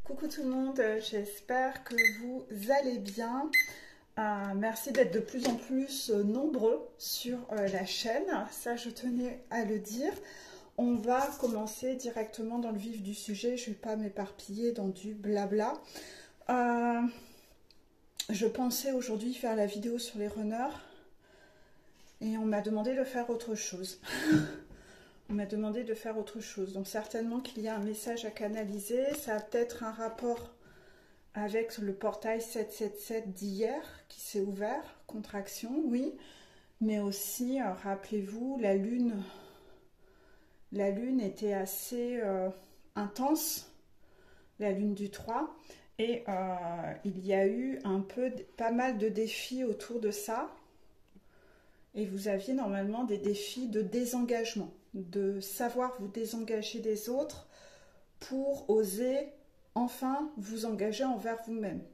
Coucou tout le monde, j'espère que vous allez bien. Merci d'être de plus en plus nombreux sur la chaîne, ça je tenais à le dire. On va commencer directement dans le vif du sujet, je ne vais pas m'éparpiller dans du blabla. Je pensais aujourd'hui faire la vidéo sur les runners et on m'a demandé de faire autre chose. On m'a demandé de faire autre chose. Donc certainement qu'il y a un message à canaliser. Ça a peut-être un rapport avec le portail 777 d'hier qui s'est ouvert. Contraction, oui. Mais aussi, rappelez-vous, la lune était assez intense. La lune du 3. Et il y a eu pas mal de défis autour de ça. Et vous aviez normalement des défis de désengagement, de savoir vous désengager des autres pour oser enfin vous engager envers vous-même.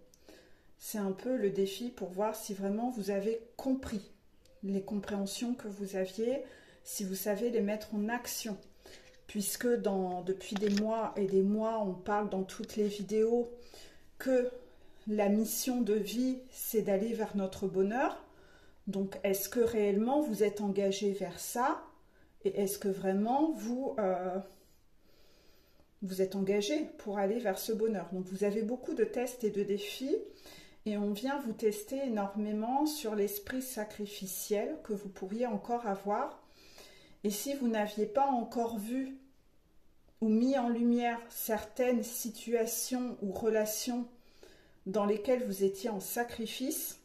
C'est un peu le défi pour voir si vraiment vous avez compris les compréhensions que vous aviez, si vous savez les mettre en action. Puisque depuis des mois et des mois, on parle dans toutes les vidéos que la mission de vie, c'est d'aller vers notre bonheur. Donc, est-ce que réellement vous êtes engagé vers ça? Et est-ce que vraiment vous êtes engagé pour aller vers ce bonheur? Donc, vous avez beaucoup de tests et de défis. Et on vient vous tester énormément sur l'esprit sacrificiel que vous pourriez encore avoir. Et si vous n'aviez pas encore vu ou mis en lumière certaines situations ou relations dans lesquelles vous étiez en sacrifice,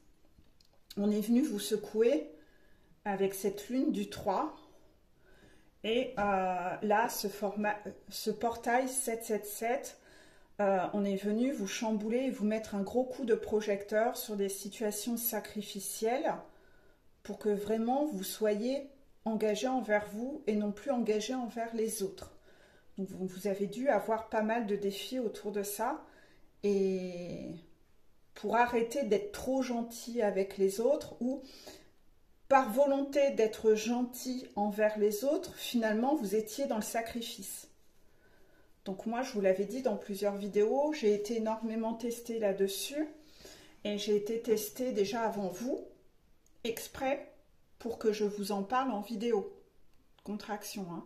on est venu vous secouer avec cette lune du 3. Et là, ce portail 777, on est venu vous chambouler et vous mettre un gros coup de projecteur sur des situations sacrificielles pour que vraiment vous soyez engagé envers vous et non plus engagé envers les autres. Donc, vous avez dû avoir pas mal de défis autour de ça. Et pour arrêter d'être trop gentil avec les autres ou par volonté d'être gentil envers les autres, finalement vous étiez dans le sacrifice. Donc moi je vous l'avais dit dans plusieurs vidéos, j'ai été énormément testée là-dessus et j'ai été testée déjà avant vous, exprès pour que je vous en parle en vidéo. Contraction, hein.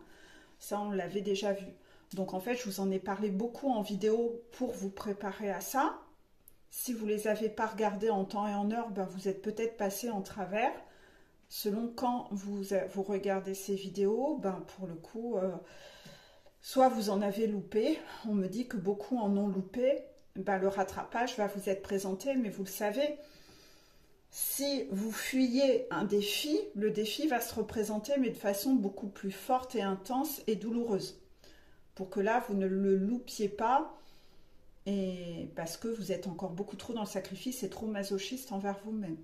Ça on l'avait déjà vu. Donc en fait je vous en ai parlé beaucoup en vidéo pour vous préparer à ça. Si vous ne les avez pas regardés en temps et en heure, ben vous êtes peut-être passé en travers. Selon quand vous regardez ces vidéos, ben pour le coup, soit vous en avez loupé, on me dit que beaucoup en ont loupé, ben le rattrapage va vous être présenté, mais vous le savez, si vous fuyez un défi, le défi va se représenter, mais de façon beaucoup plus forte et intense et douloureuse. Pour que là, vous ne le loupiez pas, et parce que vous êtes encore beaucoup trop dans le sacrifice et trop masochiste envers vous-même.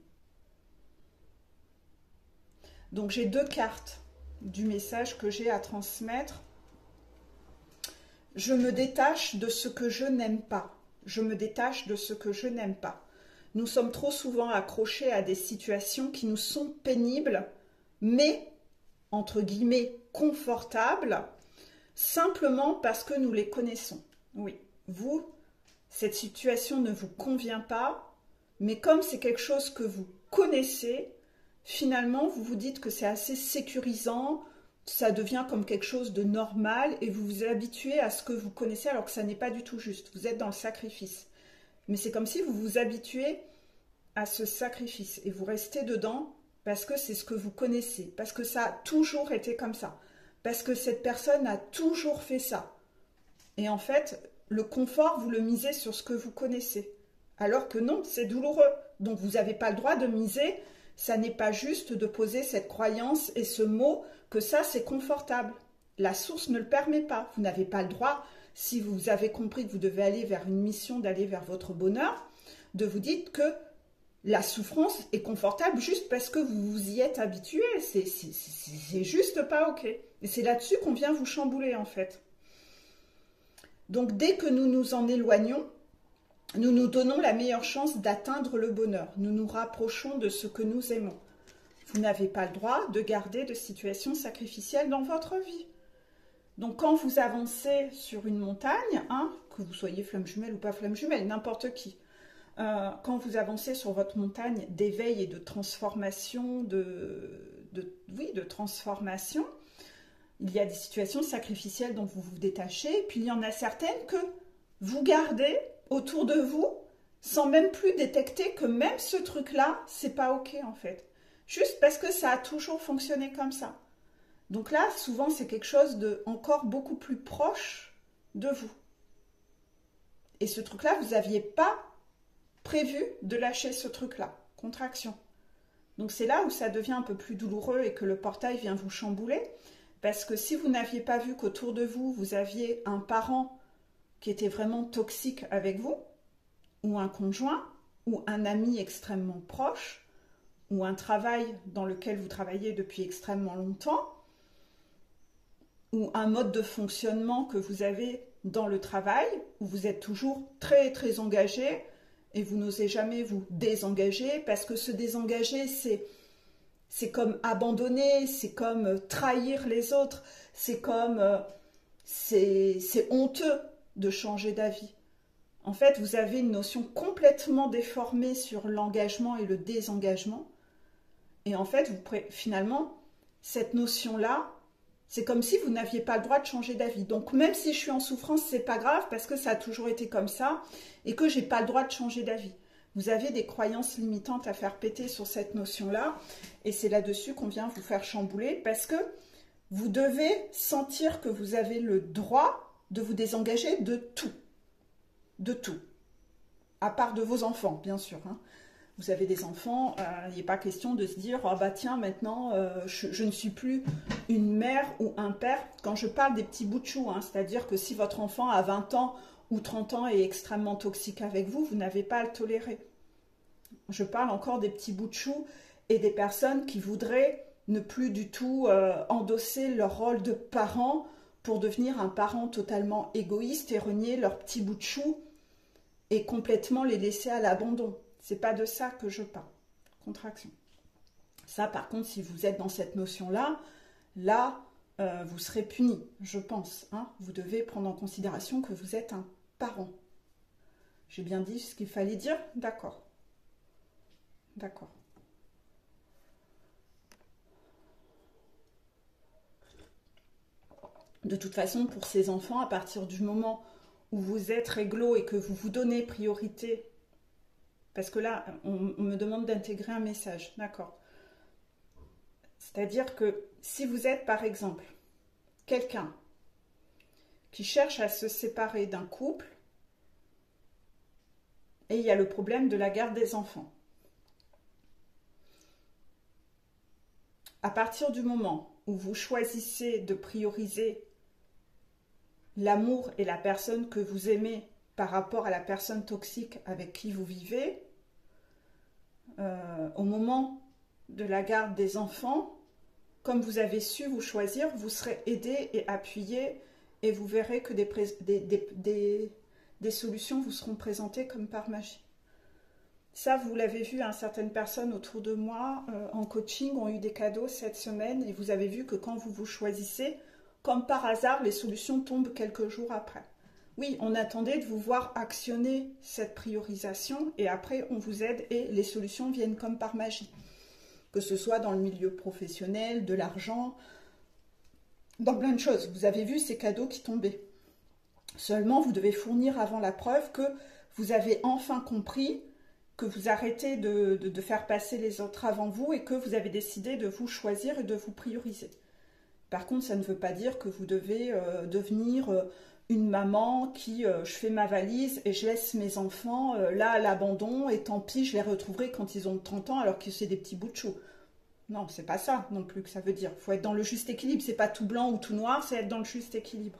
Donc j'ai deux cartes du message que j'ai à transmettre. Je me détache de ce que je n'aime pas. Je me détache de ce que je n'aime pas. Nous sommes trop souvent accrochés à des situations qui nous sont pénibles, mais, entre guillemets, confortables, simplement parce que nous les connaissons. Oui, vous, cette situation ne vous convient pas, mais comme c'est quelque chose que vous connaissez, finalement, vous vous dites que c'est assez sécurisant, ça devient comme quelque chose de normal et vous vous habituez à ce que vous connaissez alors que ça n'est pas du tout juste. Vous êtes dans le sacrifice. Mais c'est comme si vous vous habituez à ce sacrifice et vous restez dedans parce que c'est ce que vous connaissez, parce que ça a toujours été comme ça, parce que cette personne a toujours fait ça. Et en fait, le confort, vous le misez sur ce que vous connaissez. Alors que non, c'est douloureux. Donc vous n'avez pas le droit de miser. Ça n'est pas juste de poser cette croyance et ce mot que ça c'est confortable. La source ne le permet pas. Vous n'avez pas le droit, si vous avez compris que vous devez aller vers une mission, d'aller vers votre bonheur, de vous dire que la souffrance est confortable juste parce que vous vous y êtes habitué. C'est juste pas ok. Et c'est là-dessus qu'on vient vous chambouler en fait. Donc dès que nous nous en éloignons, nous nous donnons la meilleure chance d'atteindre le bonheur. Nous nous rapprochons de ce que nous aimons. Vous n'avez pas le droit de garder de situations sacrificielles dans votre vie. Donc quand vous avancez sur une montagne, hein, que vous soyez flamme jumelle ou pas flamme jumelle, n'importe qui. Quand vous avancez sur votre montagne d'éveil et de transformation, oui, de transformation, il y a des situations sacrificielles dont vous vous détachez, puis il y en a certaines que vous gardez autour de vous sans même plus détecter que même ce truc-là, c'est pas ok en fait. Juste parce que ça a toujours fonctionné comme ça. Donc là, souvent, c'est quelque chose de encore beaucoup plus proche de vous. Et ce truc-là, vous n'aviez pas prévu de lâcher ce truc-là, contraction. Donc c'est là où ça devient un peu plus douloureux et que le portail vient vous chambouler. Parce que si vous n'aviez pas vu qu'autour de vous, vous aviez un parent qui était vraiment toxique avec vous, ou un conjoint, ou un ami extrêmement proche, ou un travail dans lequel vous travaillez depuis extrêmement longtemps, ou un mode de fonctionnement que vous avez dans le travail, où vous êtes toujours très très engagé, et vous n'osez jamais vous désengager, parce que se désengager, c'est comme abandonner, c'est comme trahir les autres, c'est comme... c'est honteux de changer d'avis. En fait, vous avez une notion complètement déformée sur l'engagement et le désengagement. Et en fait, finalement, cette notion-là, c'est comme si vous n'aviez pas le droit de changer d'avis. Donc, même si je suis en souffrance, c'est pas grave parce que ça a toujours été comme ça et que j'ai pas le droit de changer d'avis. Vous avez des croyances limitantes à faire péter sur cette notion-là et c'est là-dessus qu'on vient vous faire chambouler parce que vous devez sentir que vous avez le droit de vous désengager de tout. De tout. À part de vos enfants, bien sûr. Hein. Vous avez des enfants, il n'est pas question de se dire « Ah bah tiens, maintenant, je ne suis plus une mère ou un père ». Quand je parle des petits bouts de chou, hein, c'est-à-dire que si votre enfant a 20 ans ou 30 ans et est extrêmement toxique avec vous, vous n'avez pas à le tolérer. Je parle encore des petits bouts de chou et des personnes qui voudraient ne plus du tout endosser leur rôle de parent pour devenir un parent totalement égoïste et renier leurs petits bouts de chou et complètement les laisser à l'abandon. C'est pas de ça que je parle. Contraction. Ça, par contre, si vous êtes dans cette notion-là, vous serez puni, je pense. Hein. Vous devez prendre en considération que vous êtes un parent. J'ai bien dit ce qu'il fallait dire? D'accord. D'accord. De toute façon, pour ces enfants, à partir du moment où vous êtes réglo et que vous vous donnez priorité, parce que là, on me demande d'intégrer un message, d'accord. C'est-à-dire que si vous êtes, par exemple, quelqu'un qui cherche à se séparer d'un couple, et il y a le problème de la garde des enfants. À partir du moment où vous choisissez de prioriser l'amour et la personne que vous aimez par rapport à la personne toxique avec qui vous vivez, au moment de la garde des enfants, comme vous avez su vous choisir, vous serez aidé et appuyé et vous verrez que des solutions vous seront présentées comme par magie. Ça, vous l'avez vu, hein, certaines personnes autour de moi en coaching ont eu des cadeaux cette semaine et vous avez vu que quand vous vous choisissez, comme par hasard, les solutions tombent quelques jours après. Oui, on attendait de vous voir actionner cette priorisation et après on vous aide et les solutions viennent comme par magie. Que ce soit dans le milieu professionnel, de l'argent, dans plein de choses. Vous avez vu ces cadeaux qui tombaient. Seulement, vous devez fournir avant la preuve que vous avez enfin compris que vous arrêtez de faire passer les autres avant vous et que vous avez décidé de vous choisir et de vous prioriser. Par contre, ça ne veut pas dire que vous devez devenir une maman qui, je fais ma valise et je laisse mes enfants là à l'abandon et tant pis, je les retrouverai quand ils ont 30 ans alors que c'est des petits bouts de chou. Non, c'est pas ça non plus que ça veut dire. Il faut être dans le juste équilibre. C'est pas tout blanc ou tout noir, c'est être dans le juste équilibre.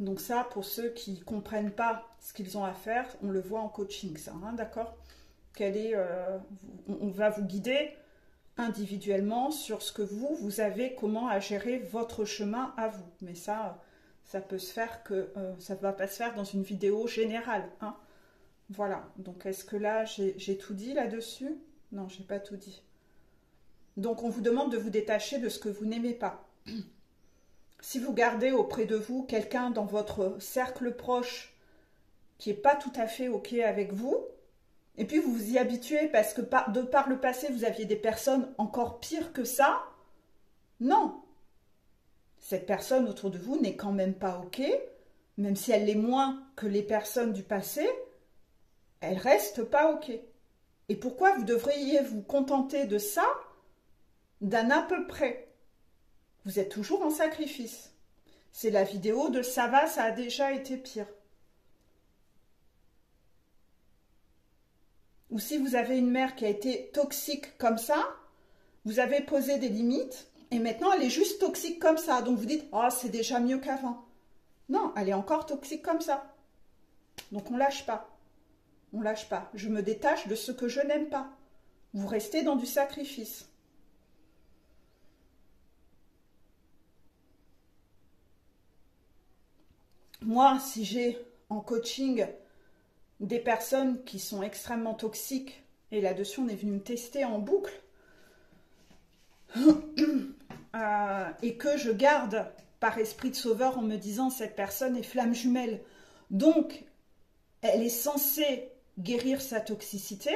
Donc ça, pour ceux qui ne comprennent pas ce qu'ils ont à faire, on le voit en coaching, ça, hein, d'accord? On va vous guider individuellement sur ce que vous avez, comment à gérer votre chemin à vous. Mais ça peut se faire que ça ne va pas se faire dans une vidéo générale. Hein. Voilà. Donc, est-ce que là, j'ai tout dit là-dessus? Non, j'ai pas tout dit. Donc, on vous demande de vous détacher de ce que vous n'aimez pas. si vous gardez auprès de vous quelqu'un dans votre cercle proche qui n'est pas tout à fait OK avec vous, et puis vous vous y habituez parce que de par le passé, vous aviez des personnes encore pires que ça, non. Cette personne autour de vous n'est quand même pas OK, même si elle l'est moins que les personnes du passé, elle reste pas OK. Et pourquoi vous devriez vous contenter de ça, d'un à peu près? Vous êtes toujours en sacrifice. C'est la vidéo de ça va, ça a déjà été pire. Ou si vous avez une mère qui a été toxique comme ça, vous avez posé des limites et maintenant elle est juste toxique comme ça. Donc vous dites, oh c'est déjà mieux qu'avant. Non, elle est encore toxique comme ça. Donc on lâche pas. On lâche pas. Je me détache de ce que je n'aime pas. Vous restez dans du sacrifice. Moi, si j'ai en coaching des personnes qui sont extrêmement toxiques, et là-dessus on est venu me tester en boucle, et que je garde par esprit de sauveur en me disant cette personne est flamme jumelle, donc elle est censée guérir sa toxicité,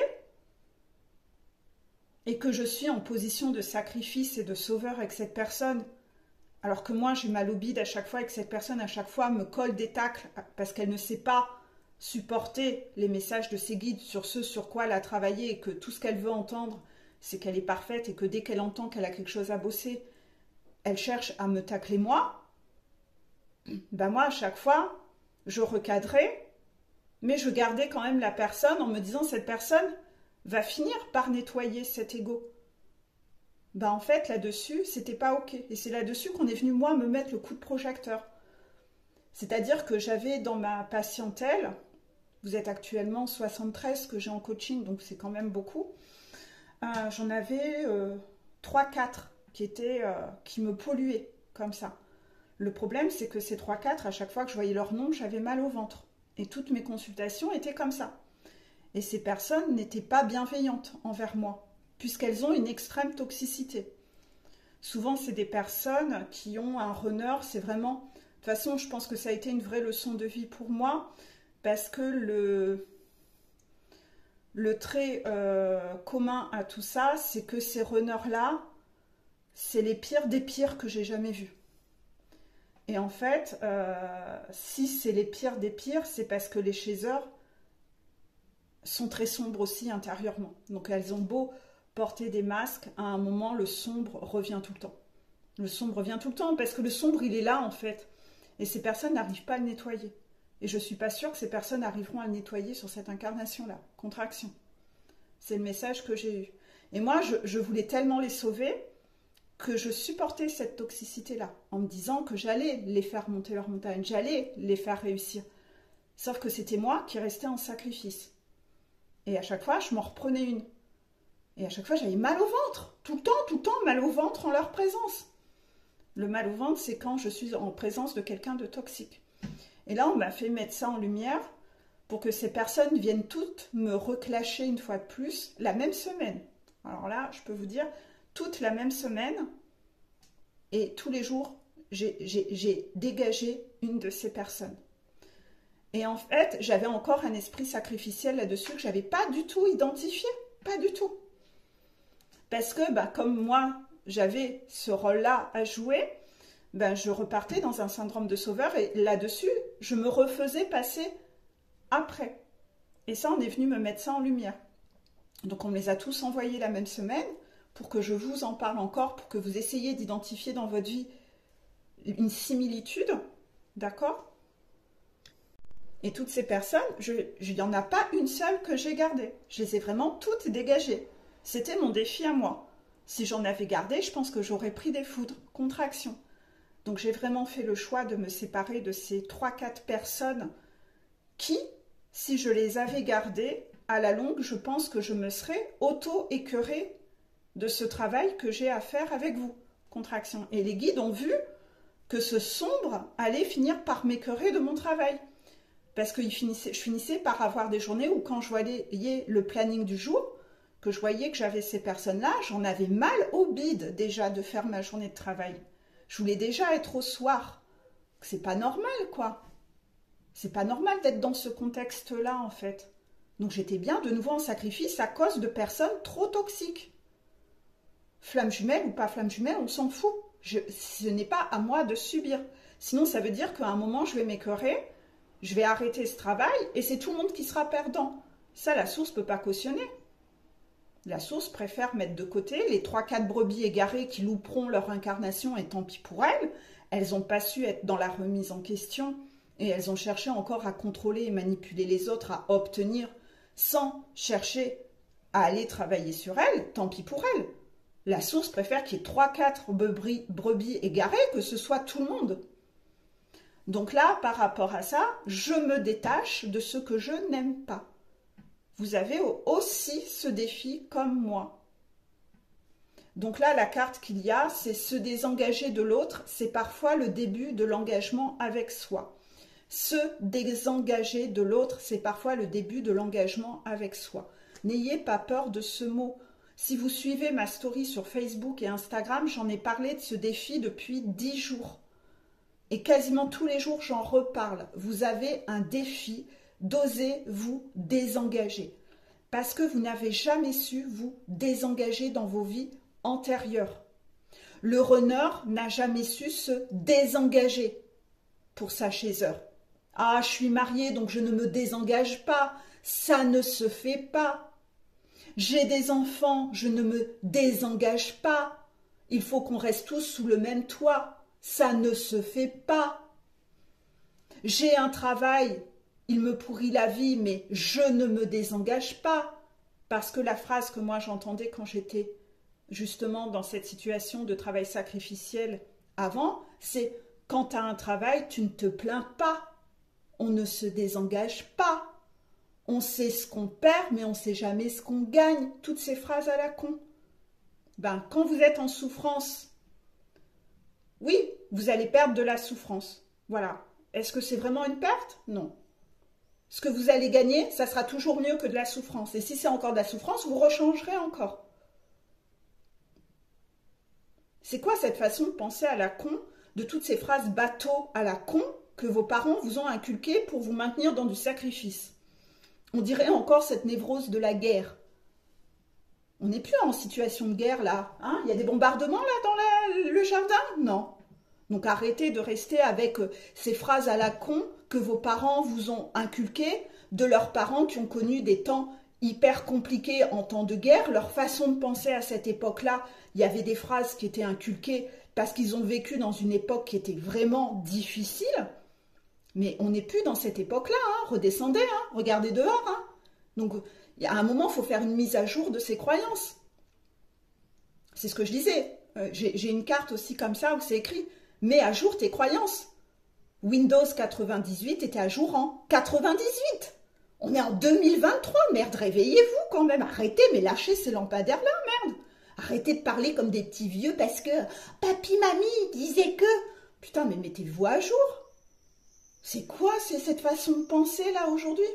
et que je suis en position de sacrifice et de sauveur avec cette personne, alors que moi j'ai mal au bide à chaque fois et que cette personne à chaque fois me colle des tacles parce qu'elle ne sait pas supporter les messages de ses guides sur ce sur quoi elle a travaillé et que tout ce qu'elle veut entendre c'est qu'elle est parfaite et que dès qu'elle entend qu'elle a quelque chose à bosser, elle cherche à me tacler moi. Ben moi à chaque fois je recadrais, mais je gardais quand même la personne en me disant cette personne va finir par nettoyer cet ego. Ben en fait là-dessus c'était pas ok et c'est là-dessus qu'on est venu moi me mettre le coup de projecteur. C'est-à-dire que j'avais dans ma patientèle, vous êtes actuellement 73 que j'ai en coaching, donc c'est quand même beaucoup, j'en avais 3-4 qui me polluaient comme ça. Le problème c'est que ces 3-4, à chaque fois que je voyais leur nom, j'avais mal au ventre. Et toutes mes consultations étaient comme ça. Et ces personnes n'étaient pas bienveillantes envers moi, puisqu'elles ont une extrême toxicité. Souvent, c'est des personnes qui ont un runner, c'est vraiment... De toute façon, je pense que ça a été une vraie leçon de vie pour moi, parce que le trait commun à tout ça, c'est que ces runners-là, c'est les pires des pires que j'ai jamais vus. Et en fait, si c'est les pires des pires, c'est parce que les chasers sont très sombres aussi intérieurement. Donc elles ont beau porter des masques, à un moment, le sombre revient tout le temps. Le sombre revient tout le temps, parce que le sombre, il est là, en fait. Et ces personnes n'arrivent pas à le nettoyer. Et je ne suis pas sûre que ces personnes arriveront à le nettoyer sur cette incarnation-là. Contraction. C'est le message que j'ai eu. Et moi, je voulais tellement les sauver que je supportais cette toxicité-là, en me disant que j'allais les faire monter leur montagne, j'allais les faire réussir. Sauf que c'était moi qui restais en sacrifice. Et à chaque fois, je m'en reprenais une. Et à chaque fois, j'avais mal au ventre. Tout le temps, mal au ventre en leur présence. Le mal au ventre, c'est quand je suis en présence de quelqu'un de toxique. Et là, on m'a fait mettre ça en lumière pour que ces personnes viennent toutes me reclasher une fois de plus la même semaine. Alors là, je peux vous dire, toute la même semaine, et tous les jours, j'ai dégagé une de ces personnes. Et en fait, j'avais encore un esprit sacrificiel là-dessus que je n'avais pas du tout identifié. Pas du tout. Parce que, comme moi, j'avais ce rôle-là à jouer, je repartais dans un syndrome de sauveur et là-dessus, je me refaisais passer après. Et ça, on est venu me mettre ça en lumière. Donc, on me les a tous envoyés la même semaine pour que je vous en parle encore, pour que vous essayiez d'identifier dans votre vie une similitude. D'accord ? Et toutes ces personnes, il n'y en a pas une seule que j'ai gardée. Je les ai vraiment toutes dégagées. C'était mon défi à moi. Si j'en avais gardé, je pense que j'aurais pris des foudres, contraction. Donc j'ai vraiment fait le choix de me séparer de ces 3-4 personnes qui, si je les avais gardées, à la longue, je pense que je me serais auto-écœurée de ce travail que j'ai à faire avec vous. Contraction. Et les guides ont vu que ce sombre allait finir par m'écœurer de mon travail. Parce que je finissais par avoir des journées où quand je voyais le planning du jour, que je voyais que j'avais ces personnes-là, j'en avais mal au bide déjà de faire ma journée de travail. Je voulais déjà être au soir. C'est pas normal, quoi. C'est pas normal d'être dans ce contexte-là, en fait. Donc j'étais bien de nouveau en sacrifice à cause de personnes trop toxiques. Flamme jumelle ou pas flamme jumelle, on s'en fout. Ce n'est pas à moi de subir. Sinon, ça veut dire qu'à un moment, je vais m'écœurer, je vais arrêter ce travail et c'est tout le monde qui sera perdant. Ça, la source ne peut pas cautionner. La source préfère mettre de côté les 3-4 brebis égarées qui louperont leur incarnation et tant pis pour elles. Elles n'ont pas su être dans la remise en question et elles ont cherché encore à contrôler et manipuler les autres, à obtenir sans chercher à aller travailler sur elles. Tant pis pour elles. La source préfère qu'il y ait 3-4 brebis égarées que ce soit tout le monde. Donc là, par rapport à ça, je me détache de ce que je n'aime pas. Vous avez aussi ce défi comme moi. Donc là, la carte qu'il y a, c'est se désengager de l'autre. C'est parfois le début de l'engagement avec soi. Se désengager de l'autre, c'est parfois le début de l'engagement avec soi. N'ayez pas peur de ce mot. Si vous suivez ma story sur Facebook et Instagram, j'en ai parlé de ce défi depuis 10 jours. Et quasiment tous les jours, j'en reparle. Vous avez un défi d'oser vous désengager. Parce que vous n'avez jamais su vous désengager dans vos vies antérieures. Le runner n'a jamais su se désengager pour sa chaser. Ah, je suis mariée, donc je ne me désengage pas. Ça ne se fait pas. J'ai des enfants, je ne me désengage pas. Il faut qu'on reste tous sous le même toit. Ça ne se fait pas. J'ai un travail, il me pourrit la vie, mais je ne me désengage pas. Parce que la phrase que moi j'entendais quand j'étais justement dans cette situation de travail sacrificiel avant, c'est quand tu as un travail, tu ne te plains pas. On ne se désengage pas. On sait ce qu'on perd, mais on ne sait jamais ce qu'on gagne. Toutes ces phrases à la con. Ben, quand vous êtes en souffrance, oui, vous allez perdre de la souffrance. Voilà. Est-ce que c'est vraiment une perte? Non. Ce que vous allez gagner, ça sera toujours mieux que de la souffrance. Et si c'est encore de la souffrance, vous rechangerez encore. C'est quoi cette façon de penser à la con, de toutes ces phrases bateau à la con que vos parents vous ont inculquées pour vous maintenir dans du sacrifice? On dirait encore cette névrose de la guerre. On n'est plus en situation de guerre là. Hein? Il y a des bombardements là dans le jardin? Non. Donc arrêtez de rester avec ces phrases à la con que vos parents vous ont inculquées, de leurs parents qui ont connu des temps hyper compliqués en temps de guerre. Leur façon de penser à cette époque-là, il y avait des phrases qui étaient inculquées parce qu'ils ont vécu dans une époque qui était vraiment difficile. Mais on n'est plus dans cette époque-là, hein. Redescendez, hein. Regardez dehors. Hein. Donc, à un moment, il faut faire une mise à jour de ses croyances. C'est ce que je disais. J'ai une carte aussi comme ça où c'est écrit « Mets à jour tes croyances ». Windows 98 était à jour en 98. On est en 2023, merde, réveillez-vous quand même. Arrêtez, mais lâchez ces lampadaires-là, merde. Arrêtez de parler comme des petits vieux parce que papy, mamie disaient que... Putain, mais mettez-vous à jour. C'est quoi cette façon de penser là aujourd'hui?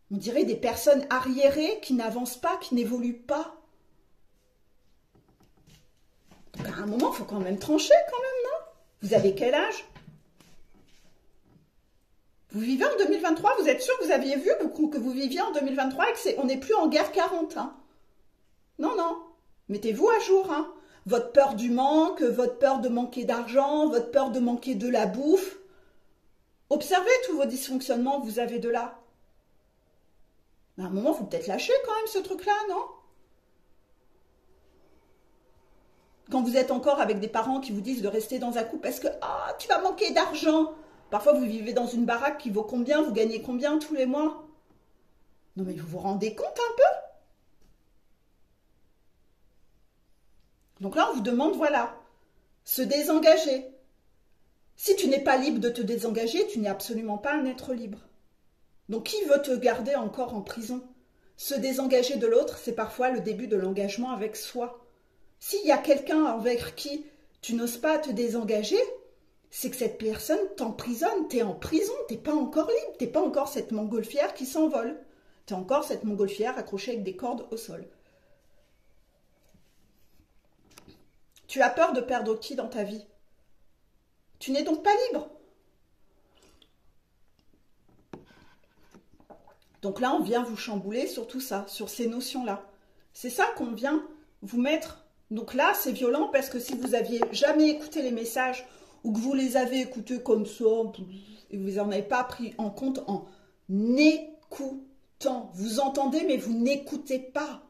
On dirait des personnes arriérées qui n'avancent pas, qui n'évoluent pas. Donc à un moment, il faut quand même trancher quand même, non? Vous avez quel âge? Vous vivez en 2023, vous êtes sûr que vous aviez vu que vous viviez en 2023 et qu'on n'est plus en guerre 40, hein? Non, non. Mettez-vous à jour, hein? Votre peur du manque, votre peur de manquer d'argent, votre peur de manquer de la bouffe. Observez tous vos dysfonctionnements que vous avez de là. À un moment, il faut peut-être lâcher quand même ce truc-là, non? Quand vous êtes encore avec des parents qui vous disent de rester dans un couple parce que « tu vas manquer d'argent ». Parfois, vous vivez dans une baraque qui vaut combien? Vous gagnez combien tous les mois? Non, mais vous vous rendez compte un peu? Donc là, on vous demande, voilà, se désengager. Si tu n'es pas libre de te désengager, tu n'es absolument pas un être libre. Donc, qui veut te garder encore en prison? Se désengager de l'autre, c'est parfois le début de l'engagement avec soi. S'il y a quelqu'un avec qui tu n'oses pas te désengager, c'est que cette personne t'emprisonne, tu es en prison, tu n'es pas encore libre, tu n'es pas encore cette montgolfière qui s'envole. Tu es encore cette montgolfière accrochée avec des cordes au sol. Tu as peur de perdre qui dans ta vie? Tu n'es donc pas libre. Donc là, on vient vous chambouler sur tout ça, sur ces notions-là. C'est ça qu'on vient vous mettre. Donc là, c'est violent parce que si vous aviez jamais écouté les messages ou que vous les avez écoutés comme ça et vous n'en avez pas pris en compte en écoutant. Vous entendez, mais vous n'écoutez pas.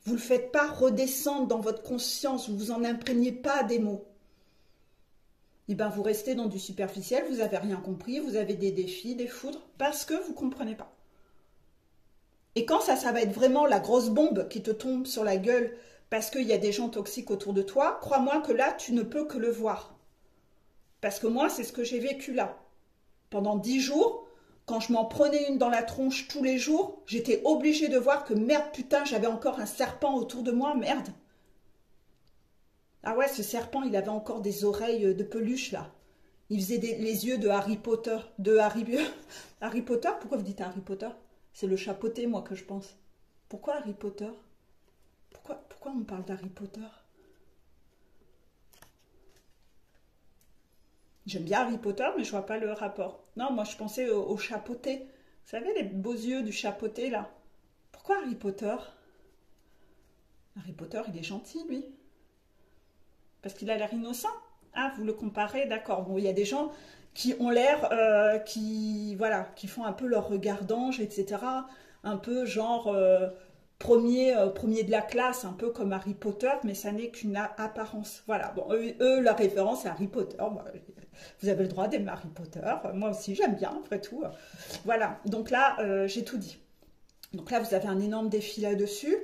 Vous ne le faites pas redescendre dans votre conscience. Vous ne vous en imprégnez pas des mots. Et bien, vous restez dans du superficiel, vous n'avez rien compris, vous avez des défis, des foudres, parce que vous ne comprenez pas. Et quand ça va être vraiment la grosse bombe qui te tombe sur la gueule parce qu'il y a des gens toxiques autour de toi, crois-moi que là, tu ne peux que le voir. Parce que moi, c'est ce que j'ai vécu là. Pendant 10 jours, quand je m'en prenais une dans la tronche tous les jours, j'étais obligée de voir que merde, putain, j'avais encore un serpent autour de moi, merde. Ah ouais, ce serpent, il avait encore des oreilles de peluche là. Il faisait les yeux de Harry Potter. Harry Potter, pourquoi vous dites Harry Potter? C'est le chapeauté, moi, que je pense. Pourquoi Harry Potter? Pourquoi on parle d'Harry Potter? J'aime bien Harry Potter, mais je vois pas le rapport. Non, moi, je pensais au chapeauté. Vous savez, les beaux yeux du chapeauté, là. Pourquoi Harry Potter? Harry Potter, il est gentil, lui. Parce qu'il a l'air innocent. Ah, vous le comparez, d'accord. Bon, il y a des gens qui ont l'air, qui font un peu leur regard d'ange, etc. Un peu genre premier de la classe, un peu comme Harry Potter, mais ça n'est qu'une apparence. Voilà, bon, eux, la référence c'est Harry Potter. Bon, vous avez le droit d'aimer Harry Potter. Moi aussi, j'aime bien, après tout. Voilà, donc là, j'ai tout dit. Donc là, vous avez un énorme défi là-dessus.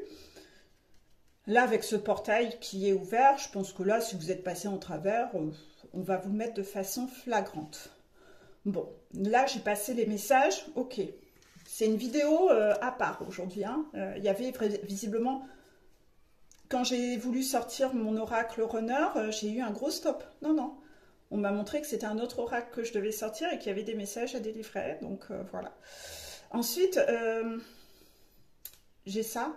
Là, avec ce portail qui est ouvert, je pense que là, si vous êtes passé en travers, on va vous le mettre de façon flagrante. Bon, là, j'ai passé les messages. Ok, c'est une vidéo à part aujourd'hui. Hein. Il y avait visiblement, quand j'ai voulu sortir mon oracle runner, j'ai eu un gros stop. Non, non. On m'a montré que c'était un autre oracle que je devais sortir et qu'il y avait des messages à délivrer. Donc, voilà. Ensuite, j'ai ça.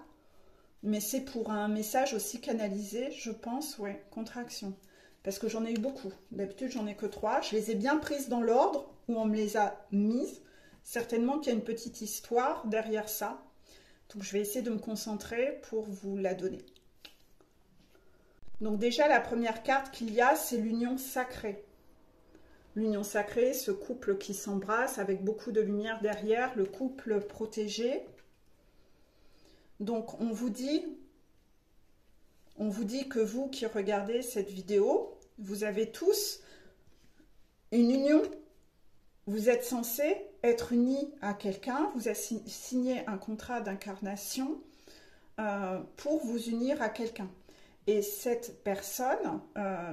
Mais c'est pour un message aussi canalisé, je pense, ouais, contraction. Parce que j'en ai eu beaucoup. D'habitude, j'en ai que 3. Je les ai bien prises dans l'ordre où on me les a mises. Certainement qu'il y a une petite histoire derrière ça. Donc, je vais essayer de me concentrer pour vous la donner. Donc, déjà, la première carte qu'il y a, c'est l'union sacrée. L'union sacrée, ce couple qui s'embrasse avec beaucoup de lumière derrière, le couple protégé. Donc, on vous dit que vous qui regardez cette vidéo, vous avez tous une union. Vous êtes censés être unis à quelqu'un. Vous avez signé un contrat d'incarnation pour vous unir à quelqu'un. Et cette personne,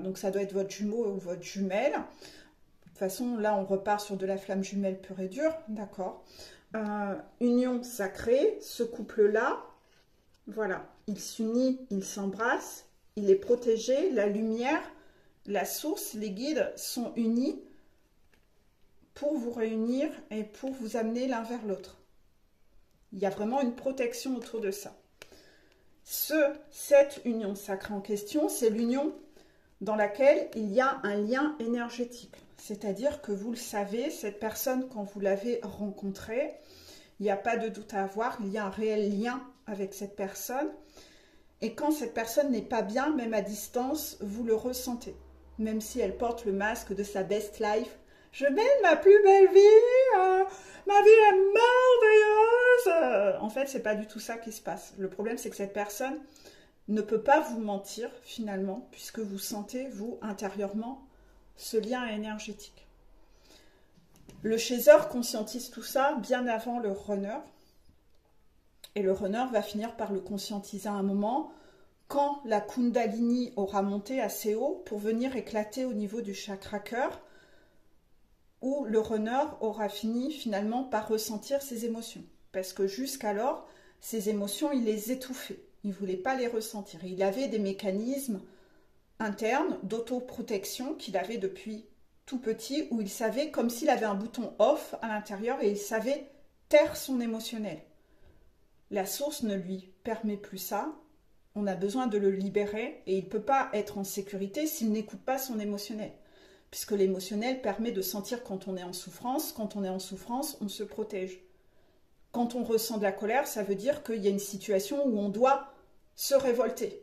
donc ça doit être votre jumeau ou votre jumelle. De toute façon, là, on repart sur de la flamme jumelle pure et dure. D'accord. Union sacrée, ce couple-là, voilà, il s'unit, il s'embrasse, il est protégé, la lumière, la source, les guides sont unis pour vous réunir et pour vous amener l'un vers l'autre. Il y a vraiment une protection autour de ça. Cette union sacrée en question, c'est l'union dans laquelle il y a un lien énergétique. C'est-à-dire que vous le savez, cette personne, quand vous l'avez rencontrée, il n'y a pas de doute à avoir, il y a un réel lien avec cette personne. Et quand cette personne n'est pas bien, même à distance, vous le ressentez. Même si elle porte le masque de sa best life. Je mène ma plus belle vie, ma vie est merveilleuse. En fait, c'est pas du tout ça qui se passe. Le problème, c'est que cette personne ne peut pas vous mentir, finalement, puisque vous sentez, vous, intérieurement, ce lien énergétique. Le chaser conscientise tout ça bien avant le runner. Et le runner va finir par le conscientiser à un moment quand la Kundalini aura monté assez haut pour venir éclater au niveau du chakra cœur, où le runner aura fini finalement par ressentir ses émotions. Parce que jusqu'alors, ses émotions, il les étouffait. Il ne voulait pas les ressentir. Il avait des mécanismes internes d'autoprotection qu'il avait depuis tout petit, où il savait, comme s'il avait un bouton off à l'intérieur, et il savait taire son émotionnel. La source ne lui permet plus ça, On a besoin de le libérer et il ne peut pas être en sécurité s'il n'écoute pas son émotionnel. Puisque l'émotionnel permet de sentir quand on est en souffrance. Quand on est en souffrance, on se protège. Quand on ressent de la colère, ça veut dire qu'il y a une situation où on doit se révolter.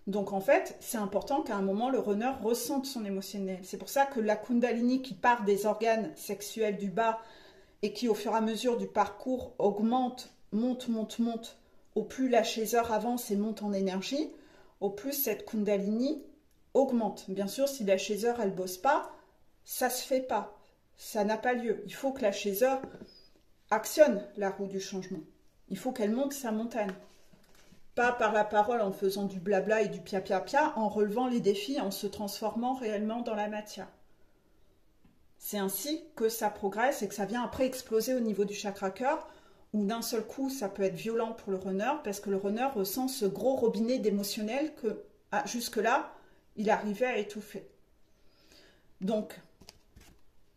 Donc en fait, c'est important qu'à un moment, le runner ressente son émotionnel. C'est pour ça que la Kundalini qui part des organes sexuels du bas et qui au fur et à mesure du parcours augmente, monte, au plus la chaser avance et monte en énergie, au plus cette Kundalini augmente. Bien sûr, si la chaser elle bosse pas, ça se fait pas. Ça n'a pas lieu. Il faut que la chaser actionne la roue du changement. Il faut qu'elle monte sa montagne. Pas par la parole en faisant du blabla et du pia-pia-pia, en relevant les défis, en se transformant réellement dans la matière. C'est ainsi que ça progresse et que ça vient après exploser au niveau du chakra cœur, où d'un seul coup, ça peut être violent pour le runner, parce que le runner ressent ce gros robinet d'émotionnel que, jusque-là, il arrivait à étouffer. Donc,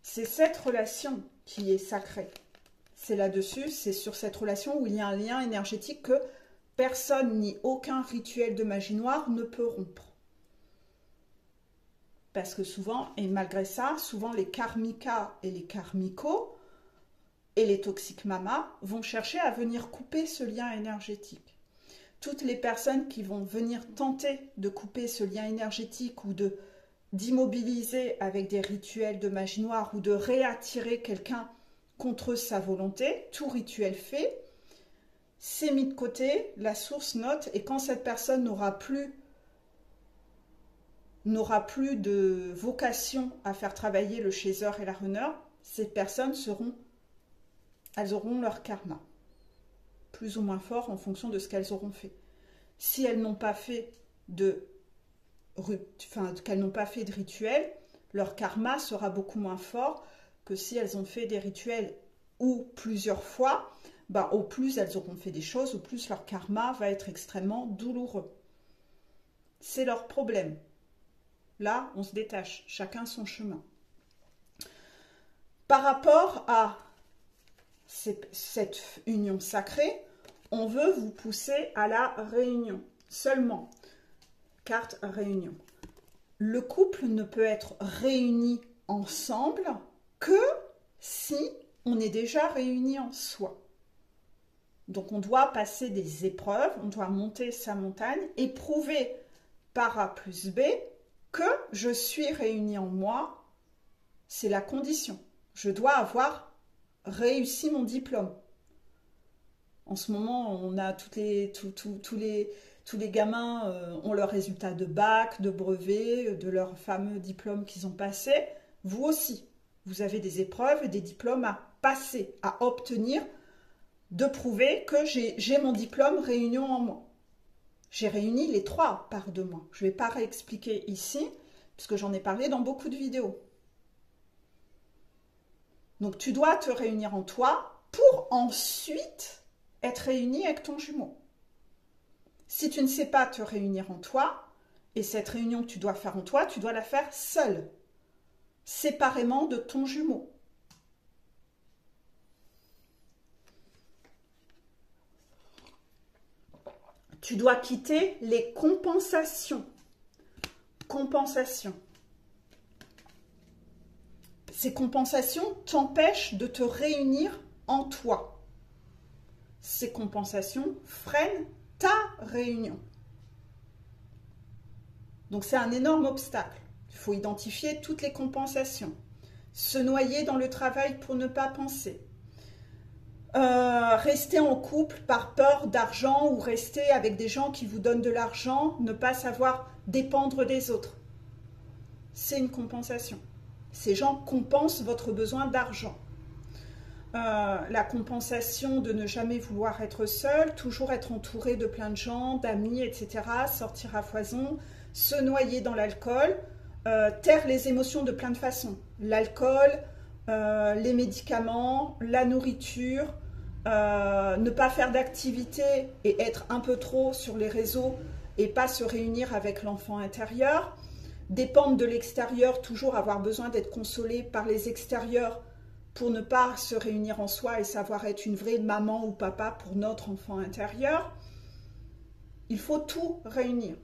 c'est cette relation qui est sacrée. C'est là-dessus, c'est sur cette relation où il y a un lien énergétique que personne ni aucun rituel de magie noire ne peut rompre. Parce que souvent, et malgré ça, souvent les karmikas et les karmikos et les toxiques mamas vont chercher à venir couper ce lien énergétique. Toutes les personnes qui vont venir tenter de couper ce lien énergétique ou d'immobiliser avec des rituels de magie noire ou de réattirer quelqu'un contre sa volonté, tout rituel fait, c'est mis de côté, la source note, et quand cette personne n'aura plus de vocation à faire travailler le chaser et la runner, ces personnes elles auront leur karma, plus ou moins fort en fonction de ce qu'elles auront fait. Si elles n'ont pas fait qu'elles n'ont pas fait de rituel, leur karma sera beaucoup moins fort que si elles ont fait des rituels ou plusieurs fois. Au plus elles auront fait des choses, au plus leur karma va être extrêmement douloureux. C'est leur problème. Là, on se détache, chacun son chemin. Par rapport à cette union sacrée, on veut vous pousser à la réunion. Seulement, carte réunion. Le couple ne peut être réuni ensemble que si on est déjà réunis en soi. Donc, on doit passer des épreuves, on doit monter sa montagne et prouver par A plus B que je suis réuni en moi. C'est la condition. Je dois avoir réussi mon diplôme. En ce moment, on a tous les gamins ont leurs résultats de bac, de brevet, de leurs fameux diplômes qu'ils ont passés. Vous aussi, vous avez des épreuves et des diplômes à passer, à obtenir, de prouver que j'ai mon diplôme réunion en moi. J'ai réuni les 3 parts de moi. Je ne vais pas réexpliquer ici, puisque j'en ai parlé dans beaucoup de vidéos. Donc, tu dois te réunir en toi pour ensuite être réuni avec ton jumeau. Si tu ne sais pas te réunir en toi, et cette réunion que tu dois faire en toi, tu dois la faire seule, séparément de ton jumeau. Tu dois quitter les compensations. Compensations. Ces compensations t'empêchent de te réunir en toi. Ces compensations freinent ta réunion. Donc c'est un énorme obstacle. Il faut identifier toutes les compensations. Se noyer dans le travail pour ne pas penser. Rester en couple par peur d'argent ou rester avec des gens qui vous donnent de l'argent, ne pas savoir dépendre des autres. C'est une compensation. Ces gens compensent votre besoin d'argent. La compensation de ne jamais vouloir être seul, toujours être entouré de plein de gens, d'amis, etc. Sortir à foison, se noyer dans l'alcool, taire les émotions de plein de façons. L'alcool, les médicaments, la nourriture, ne pas faire d'activité et être un peu trop sur les réseaux et pas se réunir avec l'enfant intérieur, dépendre de l'extérieur, toujours avoir besoin d'être consolé par les extérieurs pour ne pas se réunir en soi et savoir être une vraie maman ou papa pour notre enfant intérieur. Il faut tout réunir.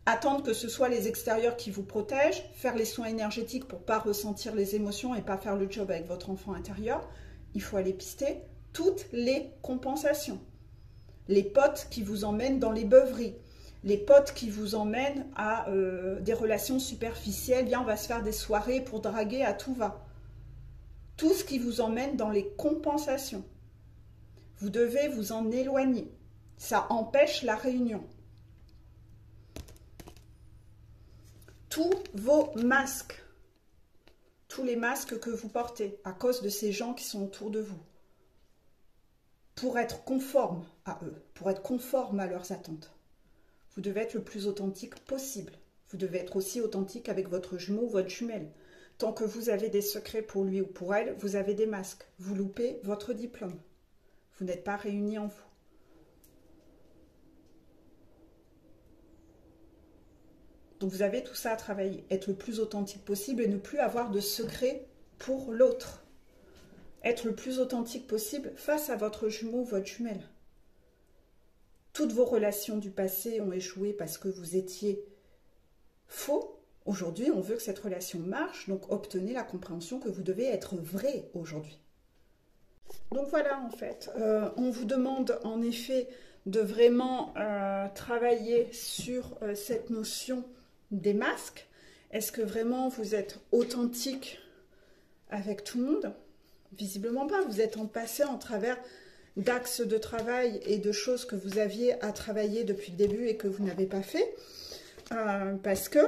Attendre que ce soit les extérieurs qui vous protègent, faire les soins énergétiques pour ne pas ressentir les émotions et pas faire le job avec votre enfant intérieur. Il faut aller pister toutes les compensations. Les potes qui vous emmènent dans les beuveries, les potes qui vous emmènent à des relations superficielles, viens on va se faire des soirées pour draguer à tout va. Tout ce qui vous emmène dans les compensations. Vous devez vous en éloigner. Ça empêche la réunion. Tous vos masques, tous les masques que vous portez à cause de ces gens qui sont autour de vous, pour être conforme à eux, pour être conforme à leurs attentes. Vous devez être le plus authentique possible. Vous devez être aussi authentique avec votre jumeau ou votre jumelle. Tant que vous avez des secrets pour lui ou pour elle, vous avez des masques. Vous loupez votre diplôme. Vous n'êtes pas réunis en vous. Donc vous avez tout ça à travailler. Être le plus authentique possible et ne plus avoir de secrets pour l'autre. Être le plus authentique possible face à votre jumeau ou votre jumelle. Toutes vos relations du passé ont échoué parce que vous étiez faux. Aujourd'hui, on veut que cette relation marche, donc obtenez la compréhension que vous devez être vrai aujourd'hui. Donc voilà, en fait, on vous demande en effet de vraiment travailler sur cette notion des masques. Est-ce que vraiment vous êtes authentique avec tout le monde? Visiblement pas, vous êtes en passé en travers d'axes de travail et de choses que vous aviez à travailler depuis le début et que vous n'avez pas fait. Parce que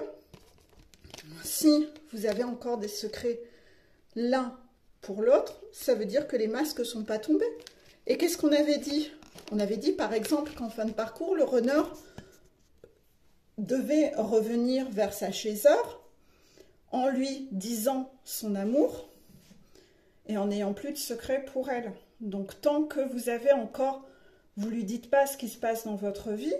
si vous avez encore des secrets l'un pour l'autre, ça veut dire que les masques ne sont pas tombés. Et qu'est-ce qu'on avait dit? On avait dit par exemple qu'en fin de parcours, le runner devait revenir vers sa chaiseur en lui disant son amour et en n'ayant plus de secret pour elle. Donc tant que vous avez encore, vous ne lui dites pas ce qui se passe dans votre vie,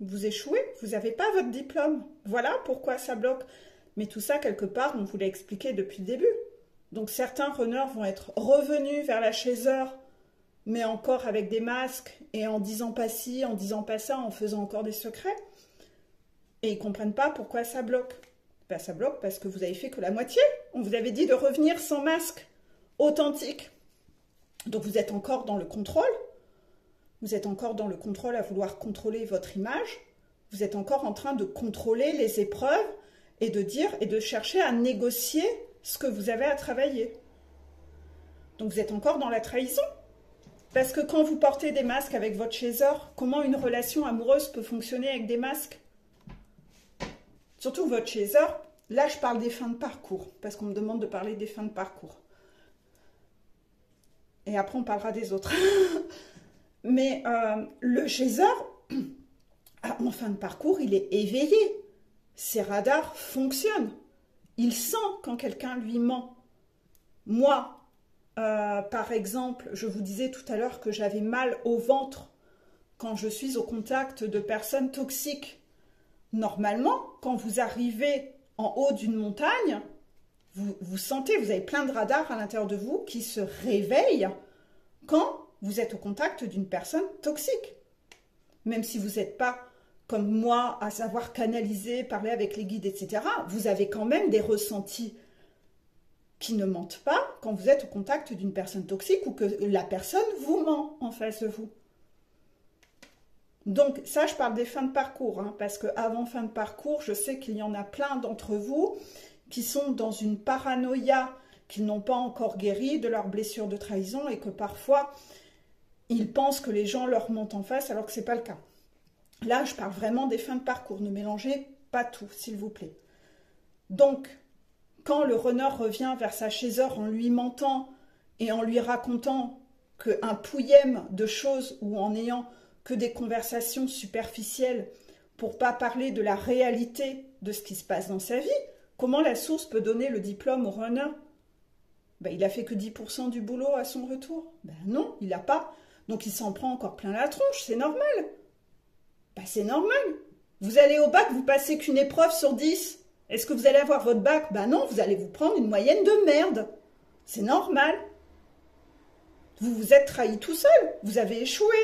vous échouez, vous n'avez pas votre diplôme. Voilà pourquoi ça bloque. Mais tout ça, quelque part, on vous l'a expliqué depuis le début. Donc certains runners vont être revenus vers la chaiseur, mais encore avec des masques, et en disant pas ci, en disant pas ça, en faisant encore des secrets. Et ils ne comprennent pas pourquoi ça bloque. Ben, ça bloque parce que vous avez fait que la moitié. On vous avait dit de revenir sans masque, authentique. Donc vous êtes encore dans le contrôle. Vous êtes encore dans le contrôle à vouloir contrôler votre image. Vous êtes encore en train de contrôler les épreuves et de dire et de chercher à négocier ce que vous avez à travailler. Donc vous êtes encore dans la trahison. Parce que quand vous portez des masques avec votre chaiseur, comment une relation amoureuse peut fonctionner avec des masques? Surtout votre chaiseur, là je parle des fins de parcours, parce qu'on me demande de parler des fins de parcours. Et après on parlera des autres. Mais le chaiseur, en fin de parcours, il est éveillé. Ses radars fonctionnent. Il sent quand quelqu'un lui ment. Moi, par exemple, je vous disais tout à l'heure que j'avais mal au ventre quand je suis au contact de personnes toxiques. Normalement, quand vous arrivez en haut d'une montagne, vous sentez, vous avez plein de radars à l'intérieur de vous qui se réveillent quand vous êtes au contact d'une personne toxique. Même si vous n'êtes pas comme moi à savoir canaliser, parler avec les guides, etc., vous avez quand même des ressentis qui ne mentent pas quand vous êtes au contact d'une personne toxique ou que la personne vous ment en face de vous. Donc ça, je parle des fins de parcours, hein, parce qu'avant fin de parcours, je sais qu'il y en a plein d'entre vous qui sont dans une paranoïa qu'ils n'ont pas encore guéri de leurs blessures de trahison et que parfois, ils pensent que les gens leur mentent en face alors que ce n'est pas le cas. Là, je parle vraiment des fins de parcours. Ne mélangez pas tout, s'il vous plaît. Donc, quand le runner revient vers sa chaiseur en lui mentant et en lui racontant qu'un pouillème de choses ou en ayant que des conversations superficielles pour ne pas parler de la réalité de ce qui se passe dans sa vie, comment la source peut donner le diplôme au runner? Ben, il n'a fait que 10% du boulot à son retour. Ben non, il n'a pas. Donc il s'en prend encore plein la tronche, c'est normal. Ben, c'est normal. Vous allez au bac, vous passez qu'une épreuve sur 10. Est-ce que vous allez avoir votre bac? Ben non, vous allez vous prendre une moyenne de merde. C'est normal. Vous vous êtes trahi tout seul, vous avez échoué.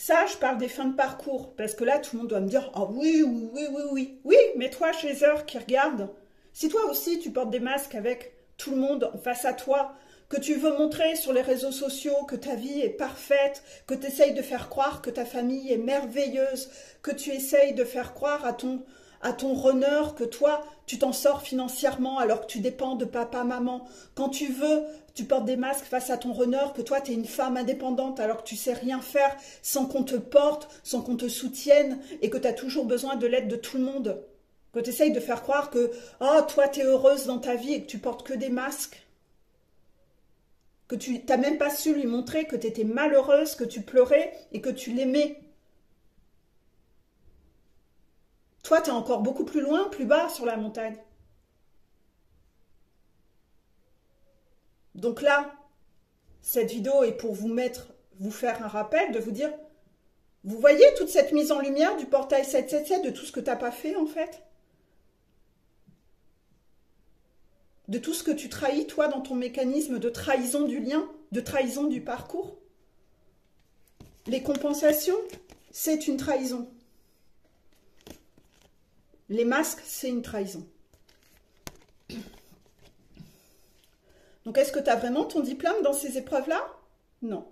Ça, je parle des fins de parcours, parce que là, tout le monde doit me dire « Ah oui, oui, oui, oui, oui. » Oui, mais toi, chez eux, qui regarde, si toi aussi, tu portes des masques avec tout le monde face à toi, que tu veux montrer sur les réseaux sociaux que ta vie est parfaite, que tu essayes de faire croire que ta famille est merveilleuse, que tu essayes de faire croire à ton runner que toi, tu t'en sors financièrement alors que tu dépends de papa, maman. Quand tu veux, tu portes des masques face à ton runner, que toi, tu es une femme indépendante alors que tu sais rien faire sans qu'on te porte, sans qu'on te soutienne et que tu as toujours besoin de l'aide de tout le monde. Que tu essayes de faire croire que oh, toi, tu es heureuse dans ta vie et que tu portes que des masques. Que tu n'as même pas su lui montrer que tu étais malheureuse, que tu pleurais et que tu l'aimais. Toi, tu es encore beaucoup plus loin, plus bas sur la montagne. Donc là, cette vidéo est pour vous faire un rappel, de vous dire, vous voyez toute cette mise en lumière du portail 777, de tout ce que tu n'as pas fait en fait? De tout ce que tu trahis, toi, dans ton mécanisme de trahison du lien, de trahison du parcours. Les compensations, c'est une trahison. Les masques, c'est une trahison. Donc, est-ce que tu as vraiment ton diplôme dans ces épreuves-là? Non.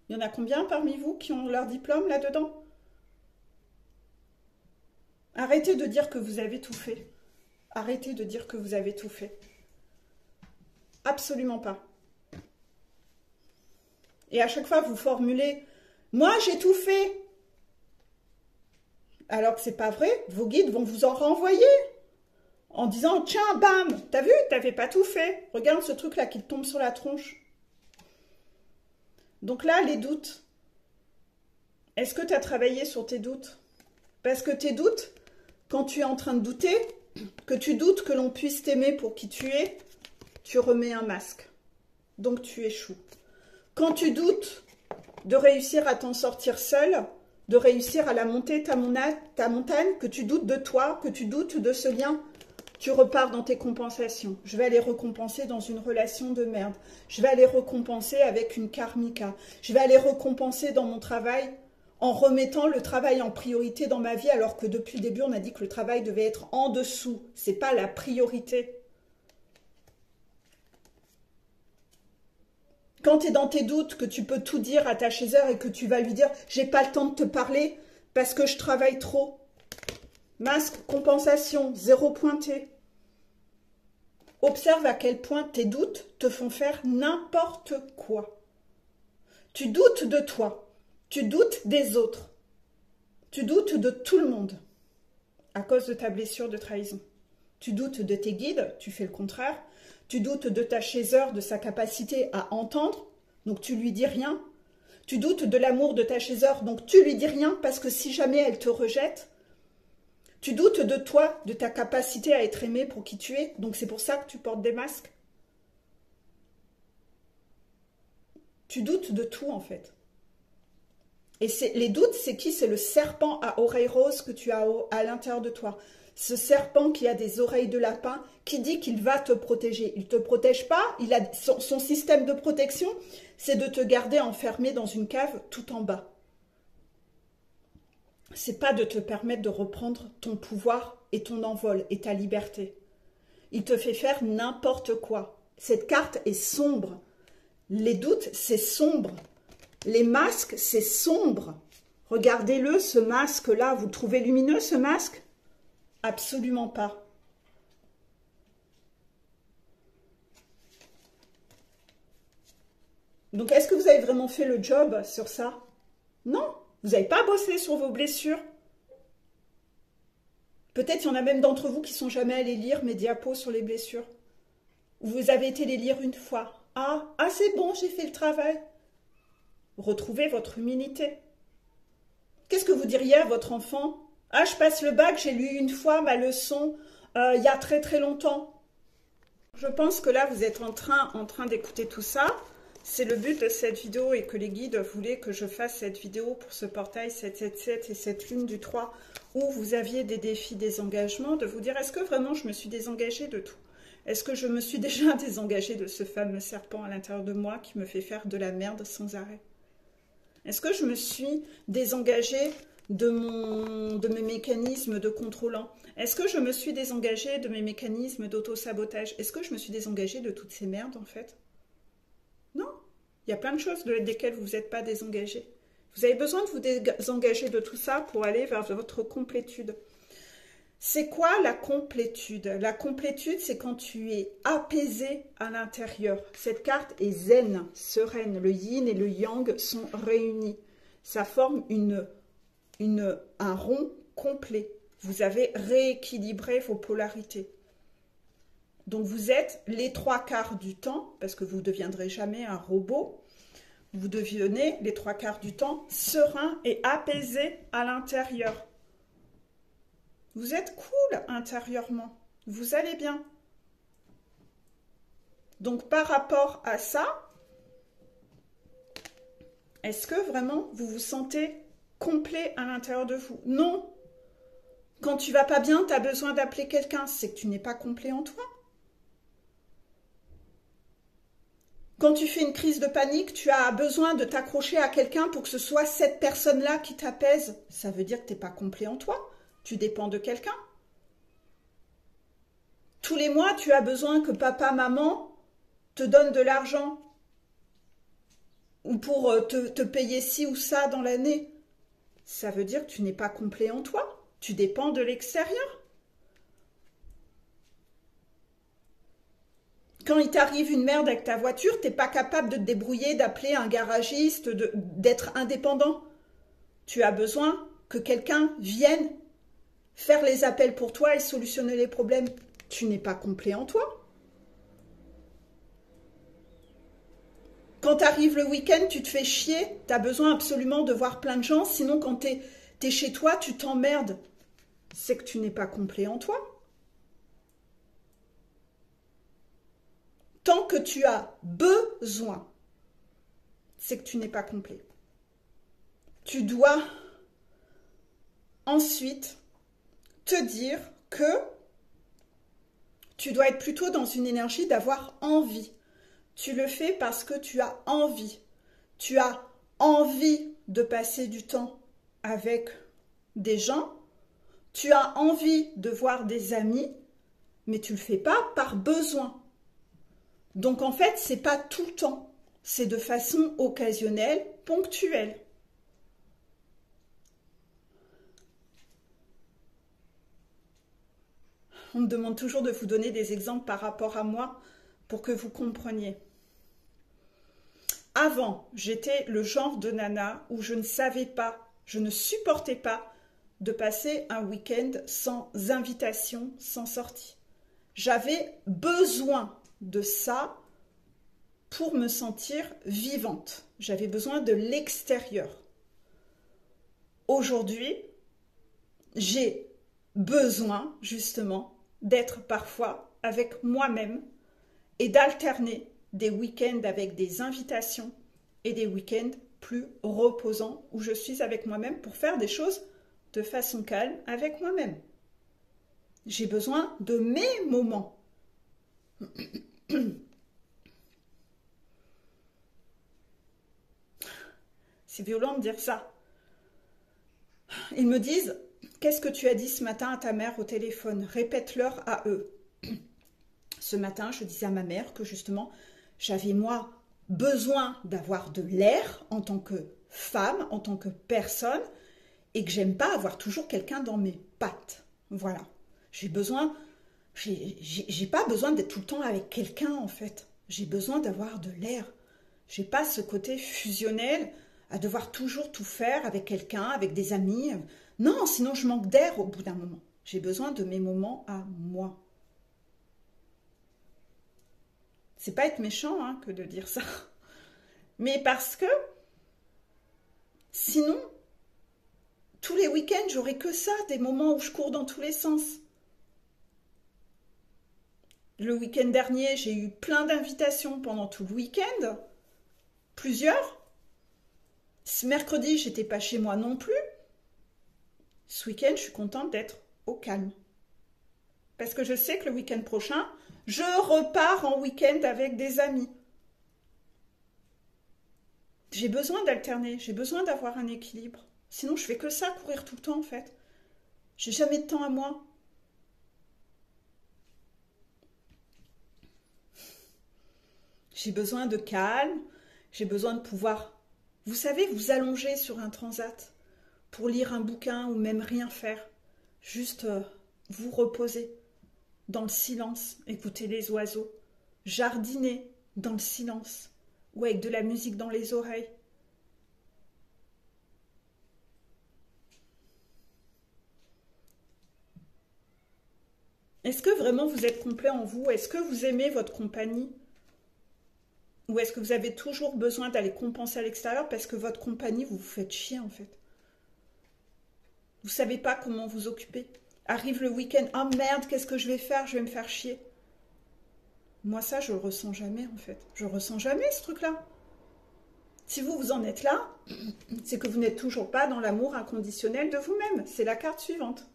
Il y en a combien parmi vous qui ont leur diplôme là-dedans? Arrêtez de dire que vous avez tout fait. Arrêtez de dire que vous avez tout fait. Absolument pas. Et à chaque fois, vous formulez « Moi, j'ai tout fait !» Alors que c'est pas vrai, vos guides vont vous en renvoyer en disant « Tiens, bam, t'as vu, t'avais pas tout fait. Regarde ce truc-là qui te tombe sur la tronche. » Donc là, les doutes. Est-ce que tu as travaillé sur tes doutes? Parce que tes doutes, quand tu es en train de douter, que tu doutes que l'on puisse t'aimer pour qui tu es, tu remets un masque. Donc tu échoues. Quand tu doutes de réussir à t'en sortir seul, de réussir à la monter ta montagne, que tu doutes de toi, que tu doutes de ce lien, tu repars dans tes compensations. Je vais aller récompenser dans une relation de merde. Je vais aller récompenser avec une karmika. Je vais aller récompenser dans mon travail en remettant le travail en priorité dans ma vie, alors que depuis le début, on a dit que le travail devait être en dessous. Ce n'est pas la priorité. Quand tu es dans tes doutes, que tu peux tout dire à ta chaiseur et que tu vas lui dire « j'ai pas le temps de te parler parce que je travaille trop ». Masque, compensation, zéro pointé. Observe à quel point tes doutes te font faire n'importe quoi. Tu doutes de toi, tu doutes des autres, tu doutes de tout le monde à cause de ta blessure de trahison. Tu doutes de tes guides, tu fais le contraire. Tu doutes de ta chaiseur, de sa capacité à entendre, donc tu lui dis rien. Tu doutes de l'amour de ta chaiseur, donc tu lui dis rien, parce que si jamais elle te rejette, tu doutes de toi, de ta capacité à être aimé pour qui tu es, donc c'est pour ça que tu portes des masques. Tu doutes de tout en fait. Et les doutes, c'est qui? C'est le serpent à oreilles roses que tu as à l'intérieur de toi. Ce serpent qui a des oreilles de lapin, qui dit qu'il va te protéger. Il ne te protège pas, son système de protection, c'est de te garder enfermé dans une cave tout en bas. C'est pas de te permettre de reprendre ton pouvoir et ton envol et ta liberté. Il te fait faire n'importe quoi. Cette carte est sombre. Les doutes, c'est sombre. Les masques, c'est sombre. Regardez-le, ce masque-là. Vous le trouvez lumineux, ce masque? Absolument pas. Donc, est-ce que vous avez vraiment fait le job sur ça? Non, vous n'avez pas bossé sur vos blessures. Peut-être il y en a même d'entre vous qui ne sont jamais allés lire mes diapos sur les blessures. Ou vous avez été les lire une fois. Ah, c'est bon, j'ai fait le travail. Retrouvez votre humilité. Qu'est-ce que vous diriez à votre enfant? Ah, je passe le bac, j'ai lu une fois ma leçon il y a très très longtemps. Je pense que là, vous êtes en train d'écouter tout ça. C'est le but de cette vidéo et que les guides voulaient que je fasse cette vidéo pour ce portail 777 et cette lune du 3 où vous aviez des défis, des engagements, de vous dire est-ce que vraiment je me suis désengagée de tout? Est-ce que je me suis déjà désengagée de ce fameux serpent à l'intérieur de moi qui me fait faire de la merde sans arrêt? Est-ce que je me suis désengagée de mes mécanismes de contrôlant? Est-ce que je me suis désengagée de mes mécanismes d'auto-sabotage? Est-ce que je me suis désengagée de toutes ces merdes, en fait? Non. Il y a plein de choses desquelles vous n'êtes pas désengagé. Vous avez besoin de vous désengager de tout ça pour aller vers votre complétude. C'est quoi la complétude? La complétude, c'est quand tu es apaisé à l'intérieur. Cette carte est zen, sereine. Le yin et le yang sont réunis. Ça forme un rond complet. Vous avez rééquilibré vos polarités. Donc vous êtes les 3/4 du temps, parce que vous ne deviendrez jamais un robot, vous devenez les 3/4 du temps serein et apaisé à l'intérieur. Vous êtes cool intérieurement. Vous allez bien. Donc, par rapport à ça, est-ce que vraiment vous vous sentez complet à l'intérieur de vous? Non. Quand tu vas pas bien, tu as besoin d'appeler quelqu'un. C'est que tu n'es pas complet en toi. Quand tu fais une crise de panique, tu as besoin de t'accrocher à quelqu'un pour que ce soit cette personne-là qui t'apaise. Ça veut dire que tu n'es pas complet en toi. Tu dépends de quelqu'un. Tous les mois, tu as besoin que papa, maman te donne de l'argent ou pour te payer ci ou ça dans l'année. Ça veut dire que tu n'es pas complet en toi. Tu dépends de l'extérieur. Quand il t'arrive une merde avec ta voiture, tu n'es pas capable de te débrouiller, d'appeler un garagiste, d'être indépendant. Tu as besoin que quelqu'un vienne faire les appels pour toi et solutionner les problèmes. Tu n'es pas complet en toi. Quand arrive le week-end, tu te fais chier, tu as besoin absolument de voir plein de gens, sinon quand tu es chez toi, tu t'emmerdes. C'est que tu n'es pas complet en toi. Tant que tu as besoin, c'est que tu n'es pas complet. Tu dois ensuite te dire que tu dois être plutôt dans une énergie d'avoir envie. Tu le fais parce que tu as envie. Tu as envie de passer du temps avec des gens. Tu as envie de voir des amis, mais tu ne le fais pas par besoin. Donc en fait, ce n'est pas tout le temps. C'est de façon occasionnelle, ponctuelle. On me demande toujours de vous donner des exemples par rapport à moi pour que vous compreniez. Avant, j'étais le genre de nana où je ne savais pas, je ne supportais pas de passer un week-end sans invitation, sans sortie. J'avais besoin de ça pour me sentir vivante. J'avais besoin de l'extérieur. Aujourd'hui, j'ai besoin justement d'être parfois avec moi-même et d'alterner des week-ends avec des invitations et des week-ends plus reposants où je suis avec moi-même pour faire des choses de façon calme avec moi-même. J'ai besoin de mes moments. C'est violent de dire ça. Ils me disent, qu'est-ce que tu as dit ce matin à ta mère au téléphone? Répète-leur à eux. Ce matin, je disais à ma mère que justement, j'avais moi besoin d'avoir de l'air en tant que femme, en tant que personne, et que j'aime pas avoir toujours quelqu'un dans mes pattes. Voilà. J'ai pas besoin d'être tout le temps avec quelqu'un en fait. J'ai besoin d'avoir de l'air. J'ai pas ce côté fusionnel à devoir toujours tout faire avec quelqu'un, avec des amis. Non, sinon je manque d'air au bout d'un moment. J'ai besoin de mes moments à moi. C'est pas être méchant hein, que de dire ça. Mais parce que sinon, tous les week-ends, j'aurai que ça, des moments où je cours dans tous les sens. Le week-end dernier, j'ai eu plein d'invitations pendant tout le week-end. Plusieurs. Ce mercredi, j'étais pas chez moi non plus. Ce week-end, je suis contente d'être au calme. Parce que je sais que le week-end prochain, je repars en week-end avec des amis. J'ai besoin d'alterner, j'ai besoin d'avoir un équilibre. Sinon, je fais que ça, courir tout le temps, en fait. J'ai jamais de temps à moi. J'ai besoin de calme, j'ai besoin de pouvoir, vous savez, vous allonger sur un transat pour lire un bouquin ou même rien faire. Juste vous reposer dans le silence, écouter les oiseaux, jardiner dans le silence ou avec de la musique dans les oreilles. Est-ce que vraiment vous êtes complet en vous? Est-ce que vous aimez votre compagnie? Ou est-ce que vous avez toujours besoin d'aller compenser à l'extérieur parce que votre compagnie, vous vous faites chier en fait? Vous ne savez pas comment vous occuper. Arrive le week-end, oh merde, qu'est-ce que je vais faire? Je vais me faire chier. Moi ça, je le ressens jamais en fait. Je le ressens jamais ce truc-là. Si vous, vous en êtes là, c'est que vous n'êtes toujours pas dans l'amour inconditionnel de vous-même. C'est la carte suivante.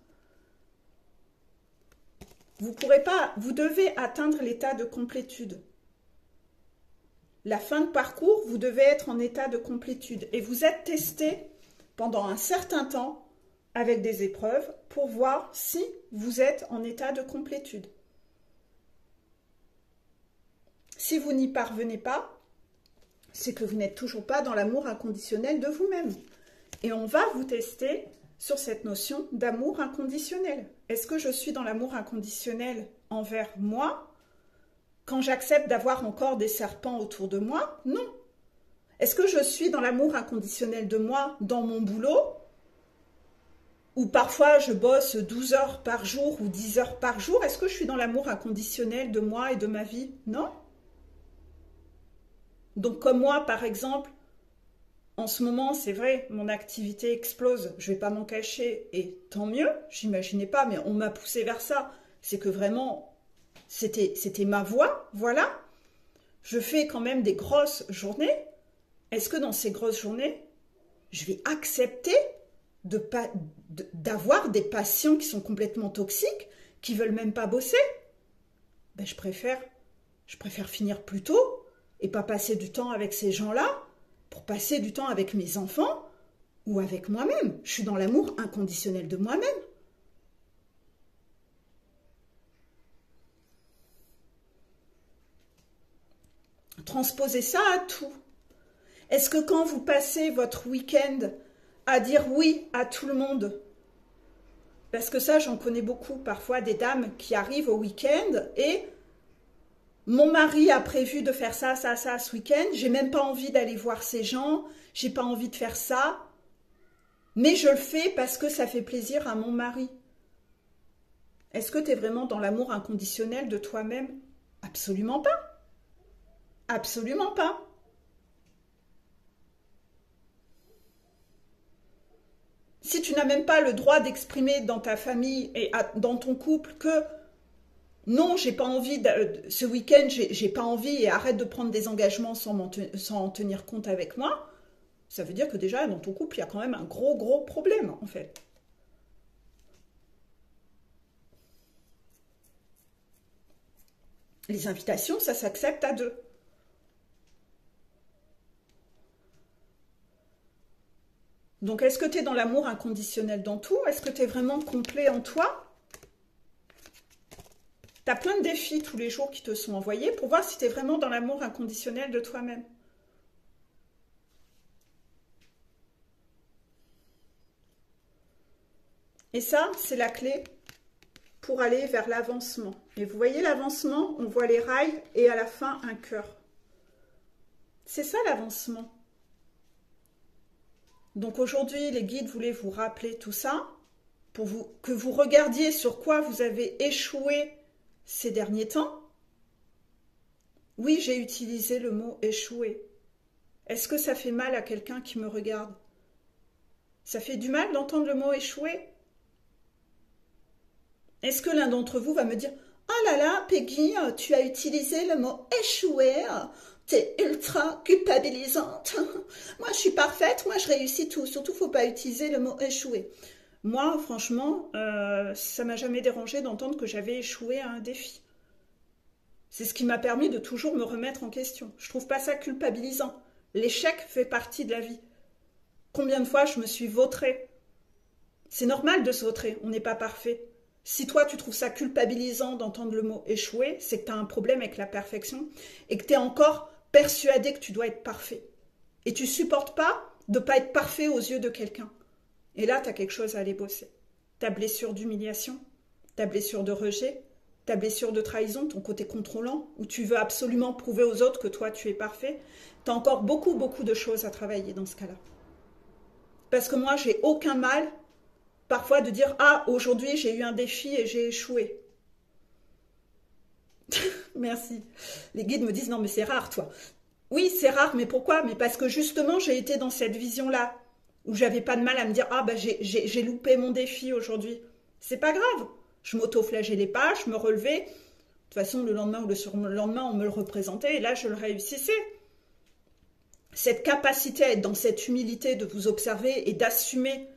Vous pourrez pas, vous devez atteindre l'état de complétude. La fin de parcours, vous devez être en état de complétude. Et vous êtes testé pendant un certain temps avec des épreuves pour voir si vous êtes en état de complétude. Si vous n'y parvenez pas, c'est que vous n'êtes toujours pas dans l'amour inconditionnel de vous-même. Et on va vous tester sur cette notion d'amour inconditionnel. Est-ce que je suis dans l'amour inconditionnel envers moi quand j'accepte d'avoir encore des serpents autour de moi? Non. Est-ce que je suis dans l'amour inconditionnel de moi dans mon boulot? Ou parfois je bosse 12 heures par jour ou 10 heures par jour? Est-ce que je suis dans l'amour inconditionnel de moi et de ma vie? Non. Donc comme moi par exemple, en ce moment c'est vrai, mon activité explose, je ne vais pas m'en cacher et tant mieux, j'imaginais pas mais on m'a poussé vers ça. C'est que vraiment c'était ma voie, voilà. Je fais quand même des grosses journées. Est-ce que dans ces grosses journées, je vais accepter d'avoir des patients qui sont complètement toxiques, qui veulent même pas bosser? Ben, je préfère finir plus tôt et pas passer du temps avec ces gens-là pour passer du temps avec mes enfants ou avec moi-même. Je suis dans l'amour inconditionnel de moi-même. Transposez ça à tout. Est-ce que quand vous passez votre week-end à dire oui à tout le monde, parce que ça j'en connais beaucoup, parfois des dames qui arrivent au week-end et mon mari a prévu de faire ça, ça, ça ce week-end, j'ai même pas envie d'aller voir ces gens, j'ai pas envie de faire ça, mais je le fais parce que ça fait plaisir à mon mari. Est-ce que tu es vraiment dans l'amour inconditionnel de toi-même? Absolument pas. Absolument pas. Si tu n'as même pas le droit d'exprimer dans ta famille et dans ton couple que non, j'ai pas envie, ce week-end, j'ai pas envie et arrête de prendre des engagements sans en tenir compte avec moi, ça veut dire que déjà dans ton couple, il y a quand même un gros problème en fait. Les invitations, ça s'accepte à deux. Donc, est-ce que tu es dans l'amour inconditionnel dans tout? Est-ce que tu es vraiment complet en toi? Tu as plein de défis tous les jours qui te sont envoyés pour voir si tu es vraiment dans l'amour inconditionnel de toi-même. Et ça, c'est la clé pour aller vers l'avancement. Et vous voyez l'avancement, on voit les rails et à la fin un cœur. C'est ça l'avancement. Donc aujourd'hui, les guides voulaient vous rappeler tout ça, pour que vous regardiez sur quoi vous avez échoué ces derniers temps. Oui, j'ai utilisé le mot échouer. Est-ce que ça fait mal à quelqu'un qui me regarde? Ça fait du mal d'entendre le mot échouer? Est-ce que l'un d'entre vous va me dire « Oh là là, Peggy, tu as utilisé le mot échouer, t'es ultra culpabilisante. Moi, je suis parfaite, moi, je réussis tout. Surtout, il ne faut pas utiliser le mot échouer. » Moi, franchement, ça m'a jamais dérangé d'entendre que j'avais échoué à un défi. C'est ce qui m'a permis de toujours me remettre en question. Je trouve pas ça culpabilisant. L'échec fait partie de la vie. Combien de fois je me suis vautrée? C'est normal de se vautrer, on n'est pas parfait. Si toi tu trouves ça culpabilisant d'entendre le mot échouer, c'est que tu as un problème avec la perfection et que tu es encore persuadé que tu dois être parfait. Et tu supportes pas de ne pas être parfait aux yeux de quelqu'un. Et là, tu as quelque chose à aller bosser. Ta blessure d'humiliation, ta blessure de rejet, ta blessure de trahison, ton côté contrôlant, où tu veux absolument prouver aux autres que toi tu es parfait, tu as encore beaucoup de choses à travailler dans ce cas-là. Parce que moi, j'ai aucun mal parfois de dire « Ah, aujourd'hui, j'ai eu un défi et j'ai échoué. » Merci. Les guides me disent « Non, mais c'est rare, toi. » Oui, c'est rare, mais pourquoi? Mais parce que justement, j'ai été dans cette vision-là, où j'avais pas de mal à me dire « Ah, bah, j'ai loupé mon défi aujourd'hui. » C'est pas grave. Je m'auto-flagellais pas, je me relevais. De toute façon, le lendemain ou le surlendemain, on me le représentait, et là, je le réussissais. Cette capacité à être dans cette humilité de vous observer et d'assumer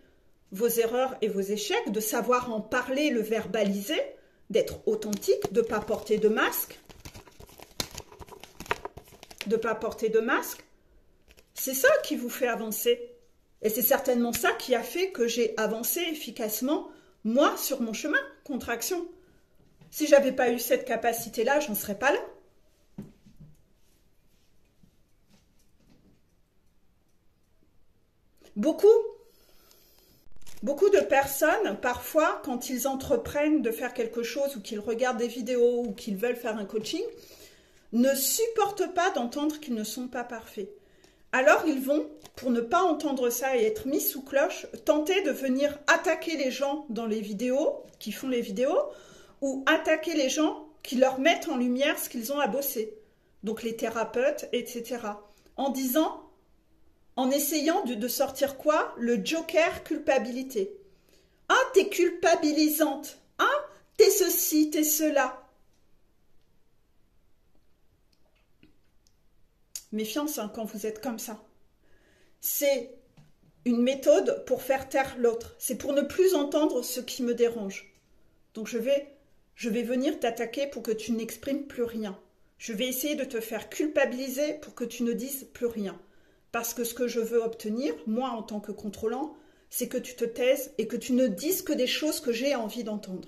vos erreurs et vos échecs, de savoir en parler, le verbaliser, d'être authentique, de ne pas porter de masque. De ne pas porter de masque. C'est ça qui vous fait avancer. Et c'est certainement ça qui a fait que j'ai avancé efficacement, moi, sur mon chemin, contraction. Si je n'avais pas eu cette capacité-là, je n'en serais pas là. Beaucoup de personnes, parfois, quand ils entreprennent de faire quelque chose ou qu'ils regardent des vidéos ou qu'ils veulent faire un coaching, ne supportent pas d'entendre qu'ils ne sont pas parfaits. Alors ils vont, pour ne pas entendre ça et être mis sous cloche, tenter de venir attaquer les gens dans les vidéos, qui font les vidéos, ou attaquer les gens qui leur mettent en lumière ce qu'ils ont à bosser. Donc les thérapeutes, etc. En essayant de sortir quoi? Le joker culpabilité. Ah, t'es culpabilisante. Ah, t'es ceci, t'es cela. Méfiance hein, quand vous êtes comme ça. C'est une méthode pour faire taire l'autre. C'est pour ne plus entendre ce qui me dérange. Donc je vais venir t'attaquer pour que tu n'exprimes plus rien. Je vais essayer de te faire culpabiliser pour que tu ne dises plus rien. Parce que ce que je veux obtenir, moi en tant que contrôlant, c'est que tu te taises et que tu ne dises que des choses que j'ai envie d'entendre.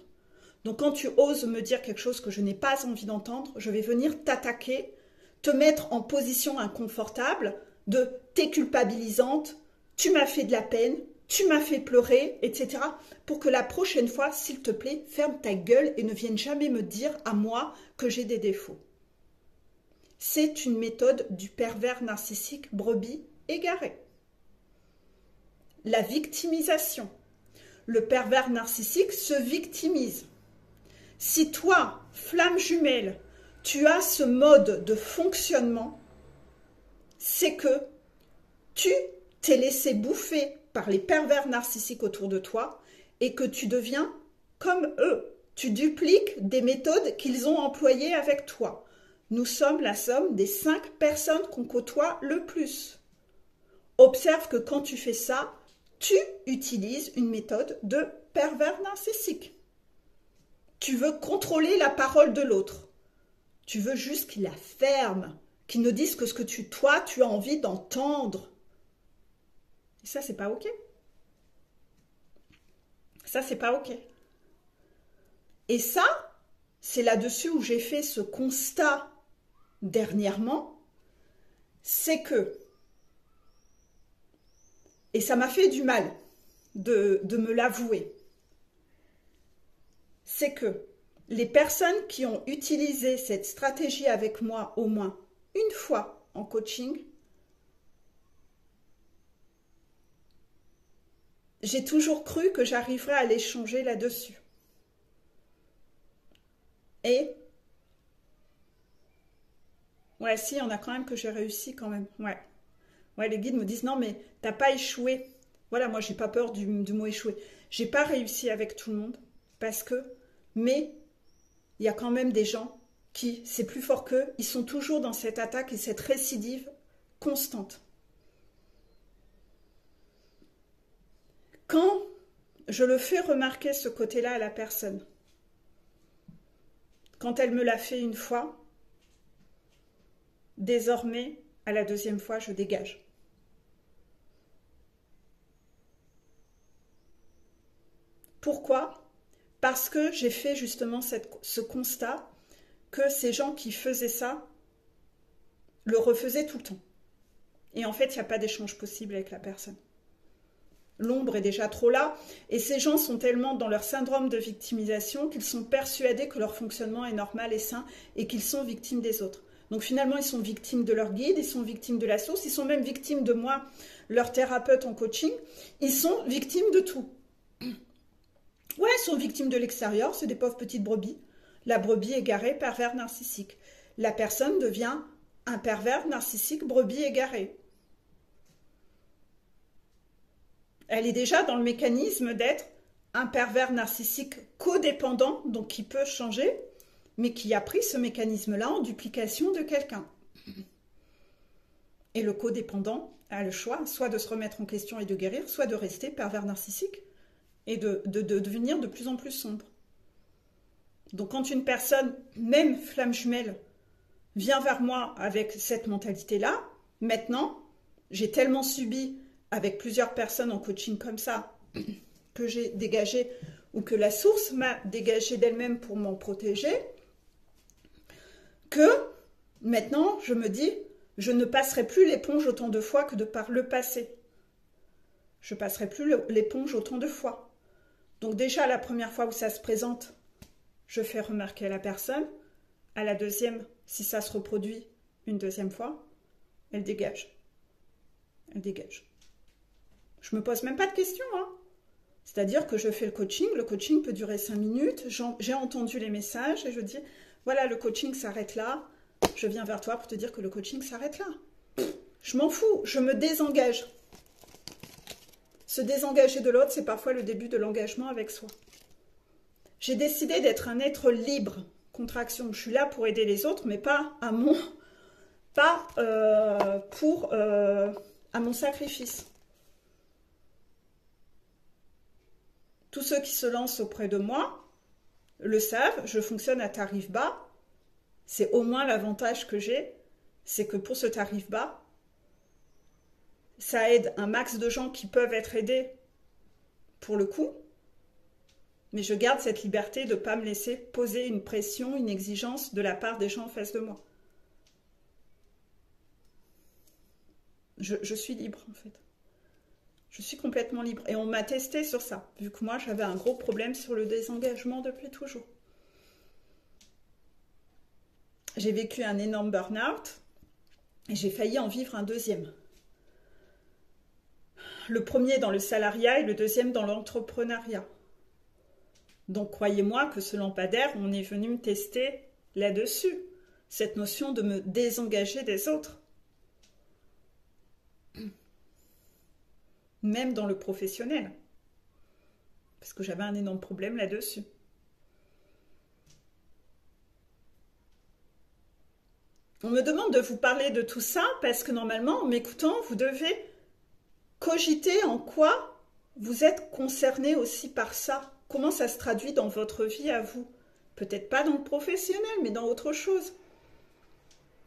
Donc quand tu oses me dire quelque chose que je n'ai pas envie d'entendre, je vais venir t'attaquer, te mettre en position inconfortable de t'es culpabilisante, tu m'as fait de la peine, tu m'as fait pleurer, etc. Pour que la prochaine fois, s'il te plaît, ferme ta gueule et ne vienne jamais me dire à moi que j'ai des défauts. C'est une méthode du pervers narcissique brebis égaré. La victimisation. Le pervers narcissique se victimise. Si toi, flamme jumelle, tu as ce mode de fonctionnement, c'est que tu t'es laissé bouffer par les pervers narcissiques autour de toi et que tu deviens comme eux. Tu dupliques des méthodes qu'ils ont employées avec toi. Nous sommes la somme des 5 personnes qu'on côtoie le plus. Observe que quand tu fais ça, tu utilises une méthode de pervers narcissique. Tu veux contrôler la parole de l'autre. Tu veux juste qu'il la ferme, qu'il ne dise que ce que toi, tu as envie d'entendre. Et ça, c'est pas OK. Ça, c'est pas OK. Et ça, c'est là-dessus où j'ai fait ce constat dernièrement, c'est que, et ça m'a fait du mal de me l'avouer, c'est que les personnes qui ont utilisé cette stratégie avec moi au moins une fois en coaching, j'ai toujours cru que j'arriverais à les changer là-dessus. Et ouais, si, il y en a quand même que j'ai réussi quand même. Ouais, les guides me disent non, mais t'as pas échoué. Voilà, moi, j'ai pas peur du mot échouer. J'ai pas réussi avec tout le monde mais il y a quand même des gens qui, c'est plus fort qu'eux, ils sont toujours dans cette attaque et cette récidive constante. Quand je le fais remarquer ce côté-là à la personne, quand elle me l'a fait une fois, désormais, À la deuxième fois, je dégage. Pourquoi? Parce que j'ai fait justement ce constat que ces gens qui faisaient ça le refaisaient tout le temps. Et en fait, il n'y a pas d'échange possible avec la personne. L'ombre est déjà trop là, et ces gens sont tellement dans leur syndrome de victimisation qu'ils sont persuadés que leur fonctionnement est normal et sain, et qu'ils sont victimes des autres. Donc finalement, ils sont victimes de leur guide, ils sont victimes de la source, ils sont même victimes de moi, leur thérapeute en coaching. Ils sont victimes de tout. Ouais, ils sont victimes de l'extérieur, c'est des pauvres petites brebis. La brebis égarée, pervers narcissique. La personne devient un pervers narcissique, brebis égarée. Elle est déjà dans le mécanisme d'être un pervers narcissique codépendant, donc qui peut changer, mais qui a pris ce mécanisme-là en duplication de quelqu'un. Et le codépendant a le choix, soit de se remettre en question et de guérir, soit de rester pervers narcissique et de devenir de plus en plus sombre. Donc quand une personne, même flamme jumelle, vient vers moi avec cette mentalité-là, maintenant, j'ai tellement subi avec plusieurs personnes en coaching comme ça, que j'ai dégagé, ou que la source m'a dégagé d'elle-même pour m'en protéger, que maintenant, je me dis, je ne passerai plus l'éponge autant de fois que de par le passé. Je passerai plus l'éponge autant de fois. Donc déjà, la première fois où ça se présente, je fais remarquer à la personne. À la deuxième, si ça se reproduit une deuxième fois, elle dégage. Elle dégage. Je me pose même pas de questions, hein. C'est-à-dire que je fais le coaching peut durer 5 minutes, j'ai entendu les messages et je dis, voilà, le coaching s'arrête là, je viens vers toi pour te dire que le coaching s'arrête là. Je m'en fous, je me désengage. Se désengager de l'autre, c'est parfois le début de l'engagement avec soi. J'ai décidé d'être un être libre, contraction. Je suis là pour aider les autres, mais pas à mon, à mon sacrifice. Tous ceux qui se lancent auprès de moi le savent, je fonctionne à tarif bas. C'est au moins l'avantage que j'ai, c'est que pour ce tarif bas, ça aide un max de gens qui peuvent être aidés pour le coup, mais je garde cette liberté de ne pas me laisser poser une pression, une exigence de la part des gens en face de moi. Je suis libre en fait. Je suis complètement libre. Et on m'a testé sur ça, vu que moi, j'avais un gros problème sur le désengagement depuis toujours. J'ai vécu un énorme burn-out et j'ai failli en vivre un deuxième. Le premier dans le salariat et le deuxième dans l'entrepreneuriat. Donc, croyez-moi que ce lampadaire, on est venu me tester là-dessus. Cette notion de me désengager des autres. Même dans le professionnel, parce que j'avais un énorme problème là-dessus. On me demande de vous parler de tout ça, parce que normalement, en m'écoutant, vous devez cogiter en quoi vous êtes concerné aussi par ça. Comment ça se traduit dans votre vie à vous? Peut-être pas dans le professionnel, mais dans autre chose.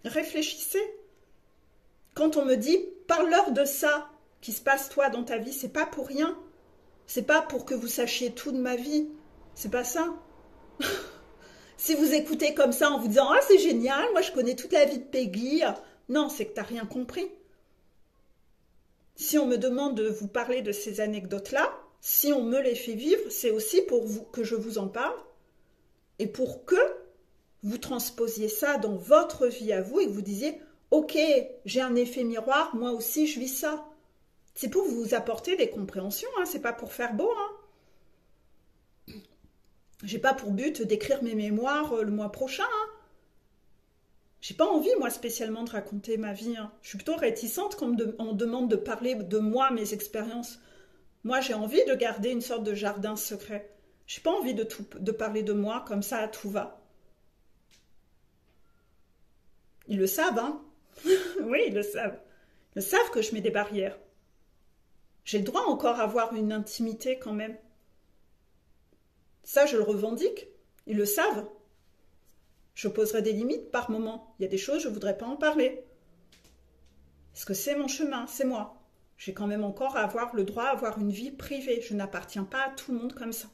Réfléchissez. Quand on me dit, parle-leur de ça, qui se passe toi dans ta vie, c'est pas pour rien. C'est pas pour que vous sachiez tout de ma vie. C'est pas ça. Si vous écoutez comme ça en vous disant « Ah, c'est génial, moi je connais toute la vie de Peggy », non, c'est que t'as rien compris. Si on me demande de vous parler de ces anecdotes-là, si on me les fait vivre, c'est aussi pour vous que je vous en parle et pour que vous transposiez ça dans votre vie à vous et que vous disiez « Ok, j'ai un effet miroir, moi aussi je vis ça ». C'est pour vous apporter des compréhensions, hein, c'est pas pour faire beau. Hein. J'ai pas pour but d'écrire mes mémoires le mois prochain. Hein. J'ai pas envie, moi, spécialement de raconter ma vie. Hein. Je suis plutôt réticente quand on me demande de parler de moi, mes expériences. Moi, j'ai envie de garder une sorte de jardin secret. J'ai pas envie de parler de moi comme ça à tout va. Ils le savent, hein. Oui, ils le savent. Ils le savent que je mets des barrières. J'ai le droit encore à avoir une intimité quand même. Ça, je le revendique. Ils le savent. Je poserai des limites par moment. Il y a des choses, je ne voudrais pas en parler. Parce que c'est mon chemin, c'est moi. J'ai quand même encore à avoir le droit à avoir une vie privée. Je n'appartiens pas à tout le monde comme ça.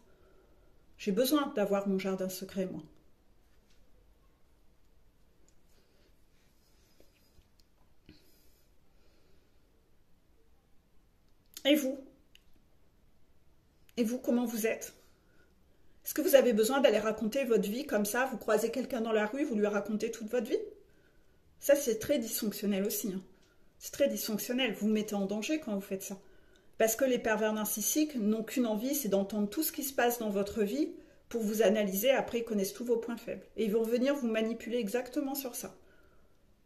J'ai besoin d'avoir mon jardin secret, moi. Et vous? Et vous, comment vous êtes? Est-ce que vous avez besoin d'aller raconter votre vie comme ça? Vous croisez quelqu'un dans la rue, vous lui racontez toute votre vie? Ça, c'est très dysfonctionnel aussi. Hein. C'est très dysfonctionnel. Vous vous mettez en danger quand vous faites ça. Parce que les pervers narcissiques n'ont qu'une envie, c'est d'entendre tout ce qui se passe dans votre vie pour vous analyser. Après, ils connaissent tous vos points faibles. Et ils vont venir vous manipuler exactement sur ça.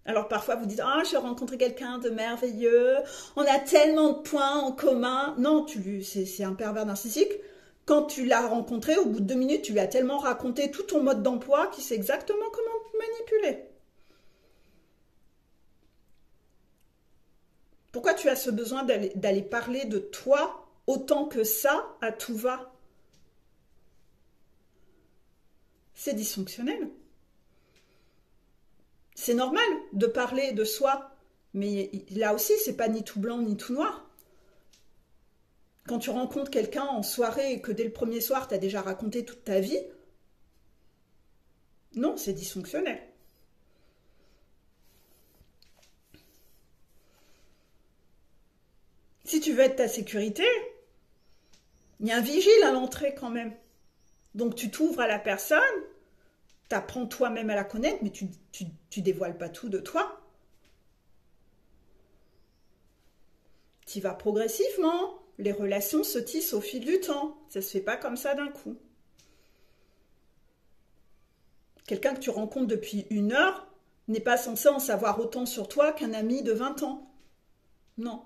Alors parfois, vous dites « Ah, j'ai rencontré quelqu'un de merveilleux, on a tellement de points en commun. » Non, c'est un pervers narcissique. Quand tu l'as rencontré, au bout de 2 minutes, tu lui as tellement raconté tout ton mode d'emploi qu'il sait exactement comment te manipuler. Pourquoi tu as ce besoin d'aller parler de toi autant que ça à tout va? C'est dysfonctionnel. C'est normal de parler de soi, mais là aussi, c'est pas ni tout blanc ni tout noir. Quand tu rencontres quelqu'un en soirée et que dès le premier soir, tu as déjà raconté toute ta vie, non, c'est dysfonctionnel. Si tu veux être ta sécurité, il y a un vigile à l'entrée quand même. Donc tu t'ouvres à la personne, tu apprends toi-même à la connaître, mais tu dévoiles pas tout de toi. Tu vas progressivement. Les relations se tissent au fil du temps. Ça ne se fait pas comme ça d'un coup. Quelqu'un que tu rencontres depuis 1 heure n'est pas censé en savoir autant sur toi qu'un ami de 20 ans. Non.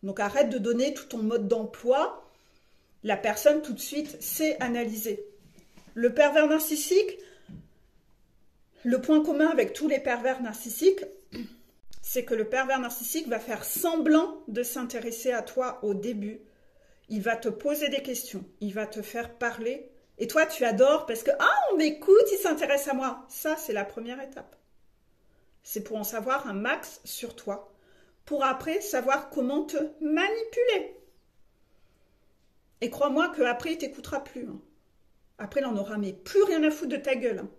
Donc arrête de donner tout ton mode d'emploi. La personne tout de suite sait analyser. Le pervers narcissique, le point commun avec tous les pervers narcissiques, c'est que le pervers narcissique va faire semblant de s'intéresser à toi au début. Il va te poser des questions, il va te faire parler. Et toi, tu adores parce que « Ah, on m'écoute, il s'intéresse à moi ». Ça, c'est la première étape. C'est pour en savoir un max sur toi, pour après savoir comment te manipuler. Et crois-moi qu'après, il ne t'écoutera plus. Hein. Après, il n'en aura mais plus rien à foutre de ta gueule. Hein.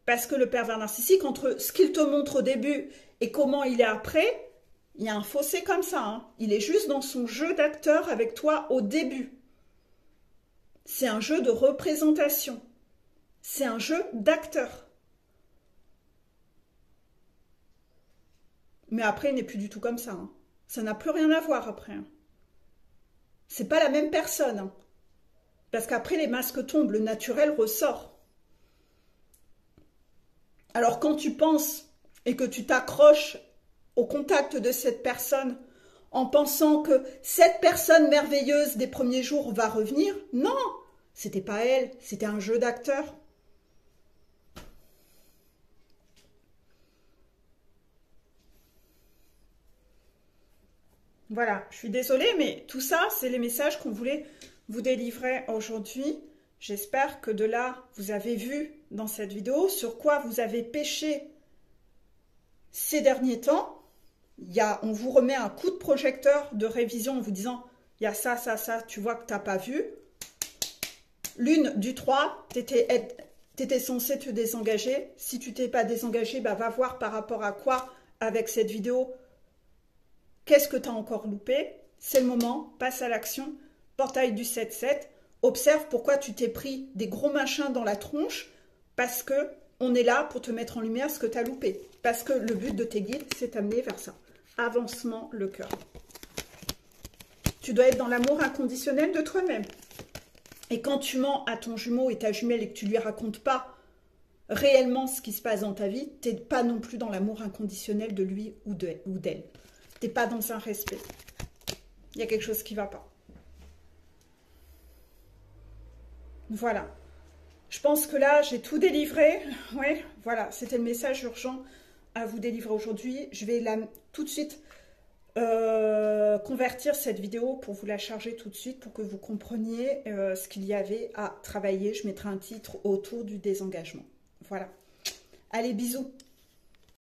Parce que le pervers narcissique, entre ce qu'il te montre au début et comment il est après, il y a un fossé comme ça. Hein. Il est juste dans son jeu d'acteur avec toi au début. C'est un jeu de représentation. C'est un jeu d'acteur. Mais après, il n'est plus du tout comme ça. Hein. Ça n'a plus rien à voir après. Hein. C'est pas la même personne. Hein. Parce qu'après, les masques tombent, le naturel ressort. Alors quand tu penses et que tu t'accroches au contact de cette personne en pensant que cette personne merveilleuse des premiers jours va revenir, non, c'était pas elle, c'était un jeu d'acteur. Voilà, je suis désolée, mais tout ça, c'est les messages qu'on voulait vous délivrer aujourd'hui. J'espère que de là, vous avez vu dans cette vidéo sur quoi vous avez péché ces derniers temps. On vous remet un coup de projecteur de révision en vous disant il y a ça, ça, ça, tu vois que tu n'as pas vu. Lune du 3, tu étais censé te désengager. Si tu t'es pas désengagé, bah, va voir par rapport à quoi avec cette vidéo. Qu'est-ce que tu as encore loupé? C'est le moment, passe à l'action. Portail du 7-7. Observe pourquoi tu t'es pris des gros machins dans la tronche, parce que on est là pour te mettre en lumière ce que tu as loupé. Parce que le but de tes guides, c'est t'amener vers ça. Avancement, le cœur. Tu dois être dans l'amour inconditionnel de toi-même. Et quand tu mens à ton jumeau et ta jumelle et que tu lui racontes pas réellement ce qui se passe dans ta vie, tu n'es pas non plus dans l'amour inconditionnel de lui ou d'elle. Tu n'es pas dans un respect. Il y a quelque chose qui ne va pas. Voilà. Je pense que là, j'ai tout délivré. Oui, voilà. C'était le message urgent à vous délivrer aujourd'hui. Je vais tout de suite convertir cette vidéo pour vous la charger tout de suite pour que vous compreniez ce qu'il y avait à travailler. Je mettrai un titre autour du désengagement. Voilà. Allez, bisous.